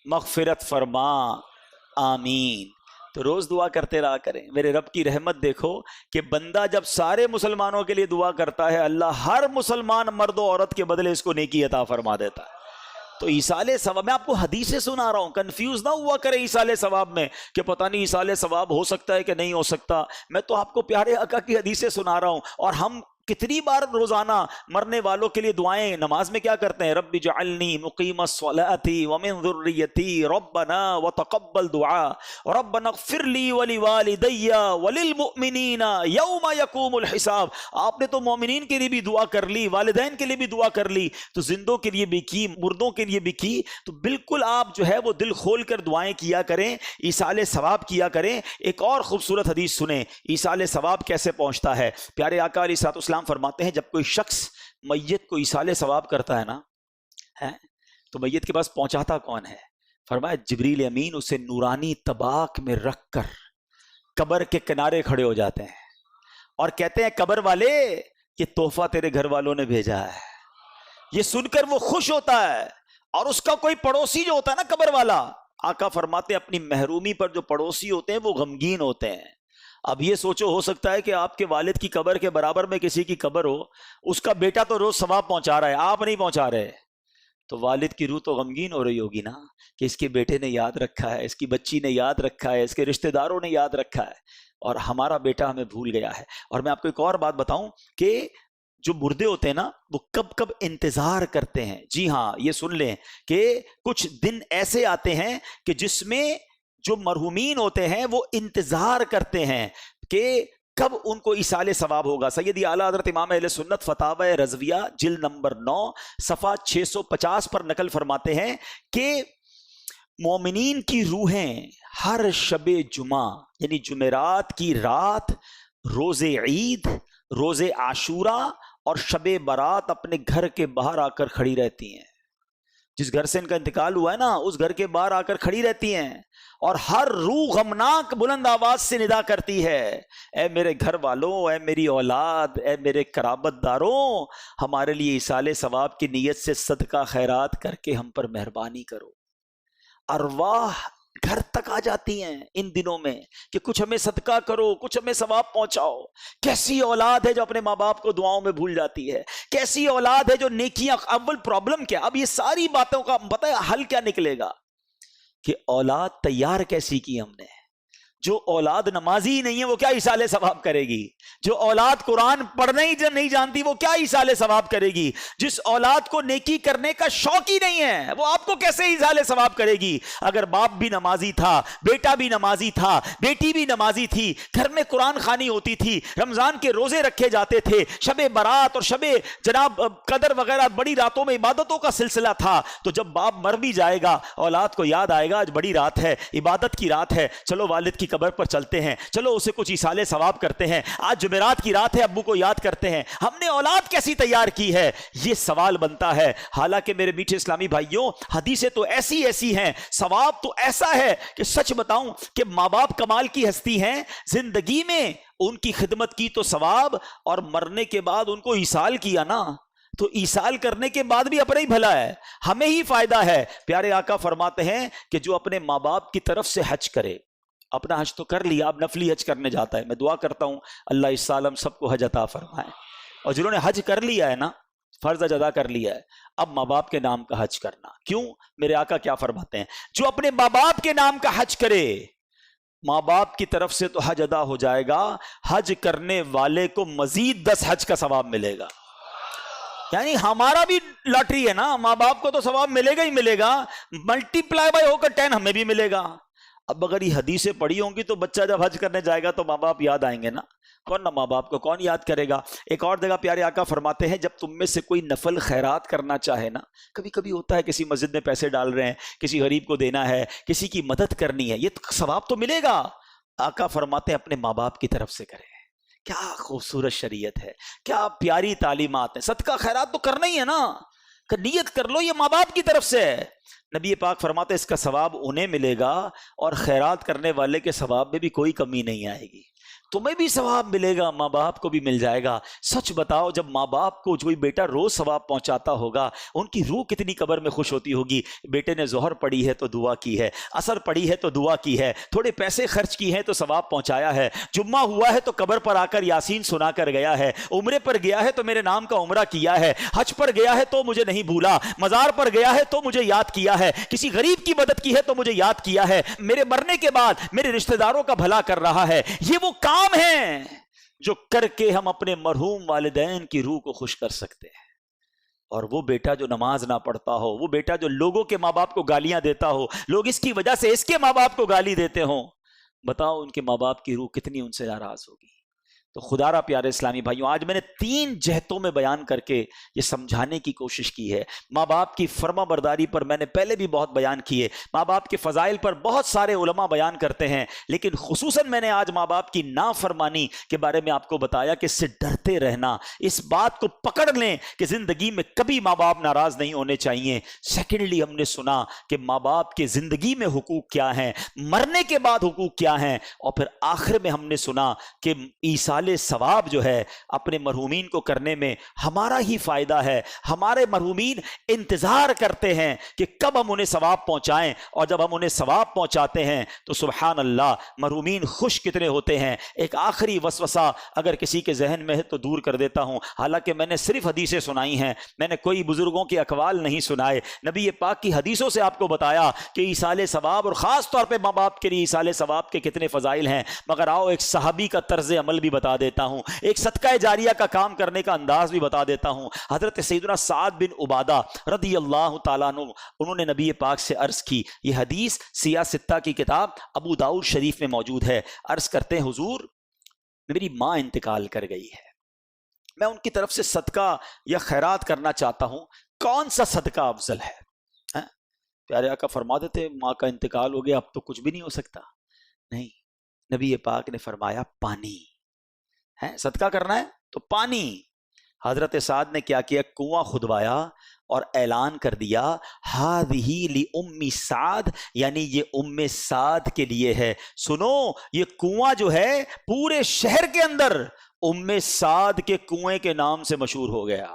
مغفرت فرما، آمین۔ تو روز دعا کرتے رہا کریں۔ میرے رب کی رحمت دیکھو کہ بندہ جب سارے مسلمانوں کے لیے دعا کرتا ہے اللہ ہر مسلمان مرد و عورت کے بدلے اس کو نیکی عطا فرما دیتا ہے۔ تو ایصال ثواب، میں آپ کو حدیثیں سنا رہا ہوں، کنفیوز نہ ہوا کریں ایصال ثواب میں کہ پتہ نہیں ایصال ثواب ہو سکتا ہے کہ نہیں ہو سکتا۔ میں تو آپ کو پیارے آقا کی حدیثیں سنا رہا ہوں، اور ہم کتنی بار روزانہ مرنے والوں کے لیے دعائیں نماز میں کیا کرتے ہیں؟ رب اجعلنی مقیم الصلاۃ ومن ذریتی ربنا وتقبل دعاء ربنا اغفر لی ولوالدی وللمؤمنین یوم یقوم الحساب۔ آپ نے تو مومنین کے لیے بھی دعا کر لی، والدین کے لیے بھی دعا کر لی، تو زندوں کے لیے بھی کی، مردوں کے لیے بھی کی۔ تو بالکل آپ جو ہے وہ دل کھول کر دعائیں کیا کریں، ایصال ثواب کیا کریں۔ ایک اور خوبصورت حدیث سنیں ایصال ثواب کیسے پہنچتا ہے۔ پیارے آقا علیہ الصلوۃ والسلام فرماتے ہیں جب کوئی شخص میت کو ایصال ثواب کرتا ہے نا، تو میت کے پاس پہنچاتا کون ہے؟ فرمایا جبریل امین اسے نورانی طباق میں رکھ کر قبر کے کنارے کھڑے ہو جاتے ہیں اور کہتے ہیں قبر والے یہ تحفہ تیرے گھر والوں نے بھیجا ہے۔ یہ سن کر وہ خوش ہوتا ہے، اور اس کا کوئی پڑوسی جو ہوتا ہے نا قبر والا، آقا فرماتے ہیں اپنی محرومی پر جو پڑوسی ہوتے ہیں وہ غمگین ہوتے ہیں۔ اب یہ سوچو، ہو سکتا ہے کہ آپ کے والد کی قبر کے برابر میں کسی کی قبر ہو، اس کا بیٹا تو روز ثواب پہنچا رہا ہے، آپ نہیں پہنچا رہے، تو والد کی روح تو غمگین ہو رہی ہوگی نا کہ اس کے بیٹے نے یاد رکھا ہے، اس کی بچی نے یاد رکھا ہے، اس کے رشتہ داروں نے یاد رکھا ہے، اور ہمارا بیٹا ہمیں بھول گیا ہے۔ اور میں آپ کو ایک اور بات بتاؤں کہ جو مردے ہوتے ہیں نا وہ کب کب انتظار کرتے ہیں۔ جی ہاں، یہ سن لیں کہ کچھ دن ایسے آتے ہیں کہ جس میں جو مرحومین ہوتے ہیں وہ انتظار کرتے ہیں کہ کب ان کو ایصال ثواب ہوگا۔ سیدی اعلیٰ حضرت امام اہل سنت فتاوی رضویہ جلد نمبر 9 صفحہ 650 پر نقل فرماتے ہیں کہ مومنین کی روحیں ہر شب جمعہ یعنی جمعرات کی رات، روز عید، روز عاشوراء اور شب برات اپنے گھر کے باہر آ کر کھڑی رہتی ہیں۔ جس گھر سے ان کا انتقال ہوا ہے نا اس گھر کے باہر آ کر کھڑی رہتی ہیں، اور ہر روح غمناک بلند آواز سے ندا کرتی ہے، اے میرے گھر والوں، اے میری اولاد، اے میرے قرابت داروں، ہمارے لیے ایصال ثواب کی نیت سے صدقہ خیرات کر کے ہم پر مہربانی کرو۔ ارواح گھر تک آ جاتی ہیں ان دنوں میں کہ کچھ ہمیں صدقہ کرو، کچھ ہمیں ثواب پہنچاؤ۔ کیسی اولاد ہے جو اپنے ماں باپ کو دعاؤں میں بھول جاتی ہے، کیسی اولاد ہے جو نیکیاں۔ اول پرابلم کیا، اب یہ ساری باتوں کا پتہ ہے حل کیا نکلے گا کہ اولاد تیار کیسی کی ہم نے۔ جو اولاد نمازی ہی نہیں ہے وہ کیا ایصال ثواب کرے گی؟ جو اولاد قرآن پڑھنے ہی نہیں جانتی وہ کیا ایصال ثواب کرے گی؟ جس اولاد کو نیکی کرنے کا شوق ہی نہیں ہے وہ آپ کو کیسے ایصال ثواب کرے گی؟ اگر باپ بھی نمازی تھا، بیٹا بھی نمازی تھا، بیٹی بھی نمازی تھی، گھر میں قرآن خوانی ہوتی تھی، رمضان کے روزے رکھے جاتے تھے، شب برات اور شب جناب قدر وغیرہ بڑی راتوں میں عبادتوں کا سلسلہ تھا، تو جب باپ مر بھی جائے گا اولاد کو یاد آئے گا آج بڑی رات ہے، عبادت کی رات ہے، چلو والد کی قبر پر چلتے ہیں، چلو اسے کچھ ایصال ثواب کرتے ہیں، آج جمعرات کی رات ہے ابو کو یاد کرتے ہیں۔ ہم نے اولاد کیسی تیار کی ہے؟ یہ سوال بنتا ہے۔ حالانکہ میرے میٹھے اسلامی بھائیوں، حدیثیں تو ایسی ایسی ہیں، ثواب تو ایسا ہے کہ سچ بتاؤں کہ ماں باپ کمال کی ہستی ہیں، زندگی میں ان کی خدمت کی تو ثواب، اور مرنے کے بعد ان کو ایصال کیا نا تو ایصال کرنے کے بعد بھی اپنا ہی بھلا ہے، ہمیں ہی فائدہ ہے۔ پیارے آقا فرماتے ہیں کہ جو اپنے ماں باپ کی طرف سے حج کرے، اپنا حج تو کر لیا، اب نفلی حج کرنے جاتا ہے، میں دعا کرتا ہوں اللہ اس سال ہم سب کو حج عطا فرمائے، اور جنہوں نے حج کر لیا ہے نا، فرض ادا کر لیا ہے، اب ماں باپ کے نام کا حج کرنا۔ کیوں؟ میرے آقا کیا فرماتے ہیں؟ جو اپنے ماں باپ کے نام کا حج کرے، ماں باپ کی طرف سے تو حج ادا ہو جائے گا، حج کرنے والے کو مزید 10 حج کا ثواب ملے گا۔ یعنی ہمارا بھی لاٹری ہے نا، ماں باپ کو تو ثواب ملے گا ہی ملے گا، ملٹی پلائی بائی ہو کر 10 ہمیں بھی ملے گا۔ اب اگر یہ حدیثیں پڑھی ہوں گی تو بچہ جب حج کرنے جائے گا تو ماں باپ یاد آئیں گے نا، کون نہ ماں باپ کو کون یاد کرے گا؟ ایک اور جگہ پیارے آقا فرماتے ہیں جب تم میں سے کوئی نفل خیرات کرنا چاہے نا، کبھی کبھی ہوتا ہے کسی مسجد میں پیسے ڈال رہے ہیں، کسی غریب کو دینا ہے، کسی کی مدد کرنی ہے، یہ ثواب تو ملے گا۔ آقا فرماتے ہیں اپنے ماں باپ کی طرف سے کریں۔ کیا خوبصورت شریعت ہے، کیا پیاری تعلیمات ہیں۔ صدقہ خیرات تو کرنا ہی ہے نا، کہ نیت کر لو یہ ماں باپ کی طرف سے ہے۔ نبی پاک فرماتے ہیں اس کا ثواب انہیں ملے گا، اور خیرات کرنے والے کے ثواب میں بھی کوئی کمی نہیں آئے گی، تمہیں بھی ثواب ملے گا، ماں باپ کو بھی مل جائے گا۔ سچ بتاؤ جب ماں باپ کو کوئی بیٹا روز ثواب پہنچاتا ہوگا، ان کی روح کتنی قبر میں خوش ہوتی ہوگی۔ بیٹے نے ظہر پڑھی ہے تو دعا کی ہے، عصر پڑھی ہے تو دعا کی ہے، تھوڑے پیسے خرچ کی ہیں تو ثواب پہنچایا ہے، جمعہ ہوا ہے تو قبر پر آ کر یاسین سنا کر گیا ہے، عمرے پر گیا ہے تو میرے نام کا عمرہ کیا ہے، حج پر گیا ہے تو مجھے نہیں بھولا، مزار پر گیا ہے تو مجھے یاد کیا ہے، کسی غریب کی مدد کی ہے تو مجھے یاد کیا ہے، میرے مرنے کے بعد میرے رشتہ داروں کا بھلا کر رہا ہے۔ یہ وہ کام ہیں جو کر کے ہم اپنے مرحوم والدین کی روح کو خوش کر سکتے ہیں۔ اور وہ بیٹا جو نماز نہ پڑھتا ہو، وہ بیٹا جو لوگوں کے ماں باپ کو گالیاں دیتا ہو، لوگ اس کی وجہ سے اس کے ماں باپ کو گالی دیتے ہوں، بتاؤ ان کے ماں باپ کی روح کتنی ان سے ناراض ہوگی۔ تو خدا را پیارے اسلامی بھائیوں، آج میں نے 3 جہتوں میں بیان کر کے یہ سمجھانے کی کوشش کی ہے۔ ماں باپ کی فرما برداری پر میں نے پہلے بھی بہت بیان کیے، ماں باپ کے فضائل پر بہت سارے علماء بیان کرتے ہیں، لیکن خصوصاً میں نے آج ماں باپ کی نافرمانی کے بارے میں آپ کو بتایا کہ اس سے ڈرتے رہنا، اس بات کو پکڑ لیں کہ زندگی میں کبھی ماں باپ ناراض نہیں ہونے چاہیے۔ سیکنڈلی ہم نے سنا کہ ماں باپ کے زندگی میں حقوق کیا ہیں، مرنے کے بعد حقوق کیا ہیں، اور پھر آخر میں ہم نے سنا کہ ایصال ثواب جو ہے اپنے مرحومین کو کرنے میں ہمارا ہی فائدہ ہے۔ ہمارے مرحومین انتظار کرتے ہیں کہ کب ہم انہیں ثواب پہنچائیں، اور جب ہم انہیں ثواب پہنچاتے ہیں تو سبحان اللہ مرحومین خوش کتنے ہوتے ہیں۔ ایک آخری وسوسہ اگر کسی کے ذہن میں ہے تو دور کر دیتا ہوں، حالانکہ میں نے صرف حدیثیں سنائی ہیں، میں نے کوئی بزرگوں کے اقوال نہیں سنائے، نبی پاک کی حدیثوں سے آپ کو بتایا کہ ایصال ثواب اور خاص طور پہ ماں باپ کے لیے ایصال ثواب کے کتنے فضائل ہیں۔ مگر آؤ ایک صحابی کا طرز عمل بھی بتا دیتا ہوں، ایک صدقہ جاریہ کا کام کرنے کا انداز بھی بتا دیتا ہوں۔ حضرت سیدنا سعد بن عبادہ رضی اللہ تعالیٰ عنہ، انہوں نے نبی پاک سے عرض کی، یہ حدیث سیاہ ستہ کی کتاب ابو داؤد شریف میں موجود ہے۔ عرض کرتے ہیں حضور میری ماں انتقال کر گئی ہے، میں ان کی طرف سے صدقہ یا خیرات کرنا چاہتا ہوں، کون سا صدقہ افضل ہے؟ پیارے آقا فرما دیتے ماں کا انتقال ہو گیا اب تو کچھ بھی نہیں ہو سکتا؟ نہیں، نبی پاک نے فرمایا پانی ہے، صدقہ کرنا ہے تو پانی۔ حضرت سعد نے کیا کیا؟ کنواں کھدوایا اور اعلان کر دیا ہذہ لأم سعد، یعنی یہ ام سعد کے لیے ہے۔ سنو یہ کنواں جو ہے پورے شہر کے اندر ام سعد کے کنویں کے نام سے مشہور ہو گیا۔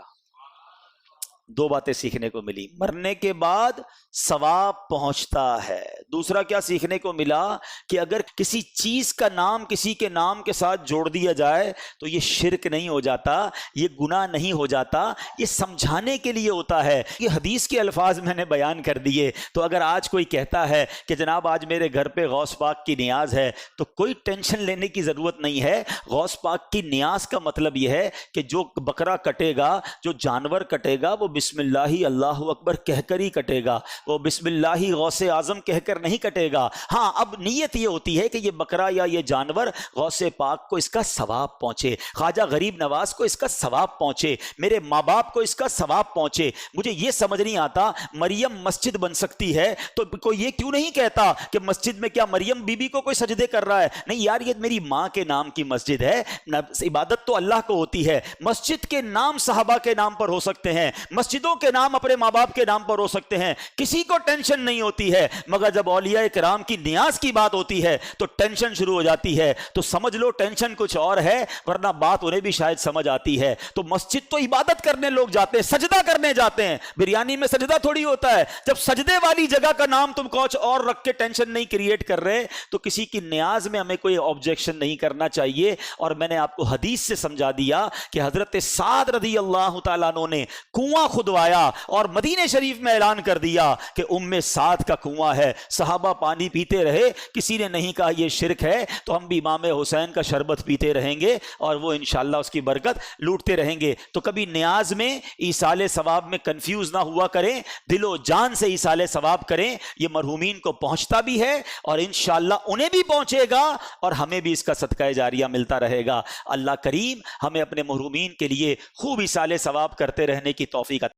2 باتیں سیکھنے کو ملی، مرنے کے بعد ثواب پہنچتا ہے، دوسرا کیا سیکھنے کو ملا کہ اگر کسی چیز کا نام کسی کے نام کے ساتھ جوڑ دیا جائے تو یہ شرک نہیں ہو جاتا، یہ گناہ نہیں ہو جاتا، یہ سمجھانے کے لیے ہوتا ہے۔ یہ حدیث کے الفاظ میں نے بیان کر دیے۔ تو اگر آج کوئی کہتا ہے کہ جناب آج میرے گھر پہ غوث پاک کی نیاز ہے، تو کوئی ٹینشن لینے کی ضرورت نہیں ہے۔ غوث پاک کی نیاز کا مطلب یہ ہے کہ جو بکرا کٹے گا، جو جانور کٹے گا، وہ بسم اللہ اللہ اکبر کہہ کر ہی کٹے گا، وہ بسم اللہ غوث اعظم کہہ کر نہیں کٹے گا۔ ہاں اب نیت یہ ہوتی ہے کہ یہ بکرا یا یہ جانور غوث پاک کو اس کا ثواب پہنچے، خواجہ غریب نواز کو اس کا ثواب پہنچے، میرے ماں باپ کو اس کا ثواب پہنچے۔ مجھے یہ سمجھ نہیں آتا مریم مسجد بن سکتی ہے تو کوئی یہ کیوں نہیں کہتا کہ مسجد میں کیا مریم بی بی کو کوئی سجدے کر رہا ہے؟ نہیں یار، یہ میری ماں کے نام کی مسجد ہے، عبادت تو اللہ کو ہوتی ہے۔ مسجد کے نام صحابہ کے نام پر ہو سکتے ہیں، مسجدوں کے نام اپنے ماں باپ کے نام پر ہو سکتے ہیں، کسی کو ٹینشن نہیں ہوتی ہے، مگر جب اولیاء کرام کی نیاز کی بات ہوتی ہے تو ٹینشن شروع ہو جاتی ہے۔ تو سمجھ لو ٹینشن کچھ اور ہے، ورنہ بات انہیں بھی شاید سمجھ آتی ہے۔ تو مسجد تو عبادت کرنے لوگ جاتے ہیں، سجدہ کرنے جاتے ہیں، بریانی میں سجدہ تھوڑی ہوتا ہے۔ جب سجدے والی جگہ کا نام تم کچھ اور رکھ کے ٹینشن نہیں کریٹ کر رہے تو کسی کی نیاز میں ہمیں کوئی آبجیکشن نہیں کرنا چاہیے۔ اور میں نے آپ کو حدیث سے سمجھا دیا کہ حضرت سعد رضی اللہ تعالیٰ عنہ نے کنواں کھدوایا اور مدینہ شریف میں اعلان کر دیا کہ سعد کا کنواں ہے، صحابہ پانی پیتے رہے، کسی نے نہیں کہا یہ شرک ہے، تو ہم بھی امام حسین کا شربت پیتے رہیں گے اور وہ انشاءاللہ اس کی برکت لوٹتے رہیں گے۔ تو کبھی نیاز میں ایصال ثواب میں کنفیوز نہ ہوا کریں، دل و جان سے ایصال ثواب کریں، یہ مرحومین کو پہنچتا بھی ہے اور انشاءاللہ انہیں بھی پہنچے گا اور ہمیں بھی اس کا صدقہ جاریہ ملتا رہے گا۔ اللہ کریم ہمیں اپنے مرحومین کے لیے خوب ایصال ثواب کرتے رہنے کی توفیق عطا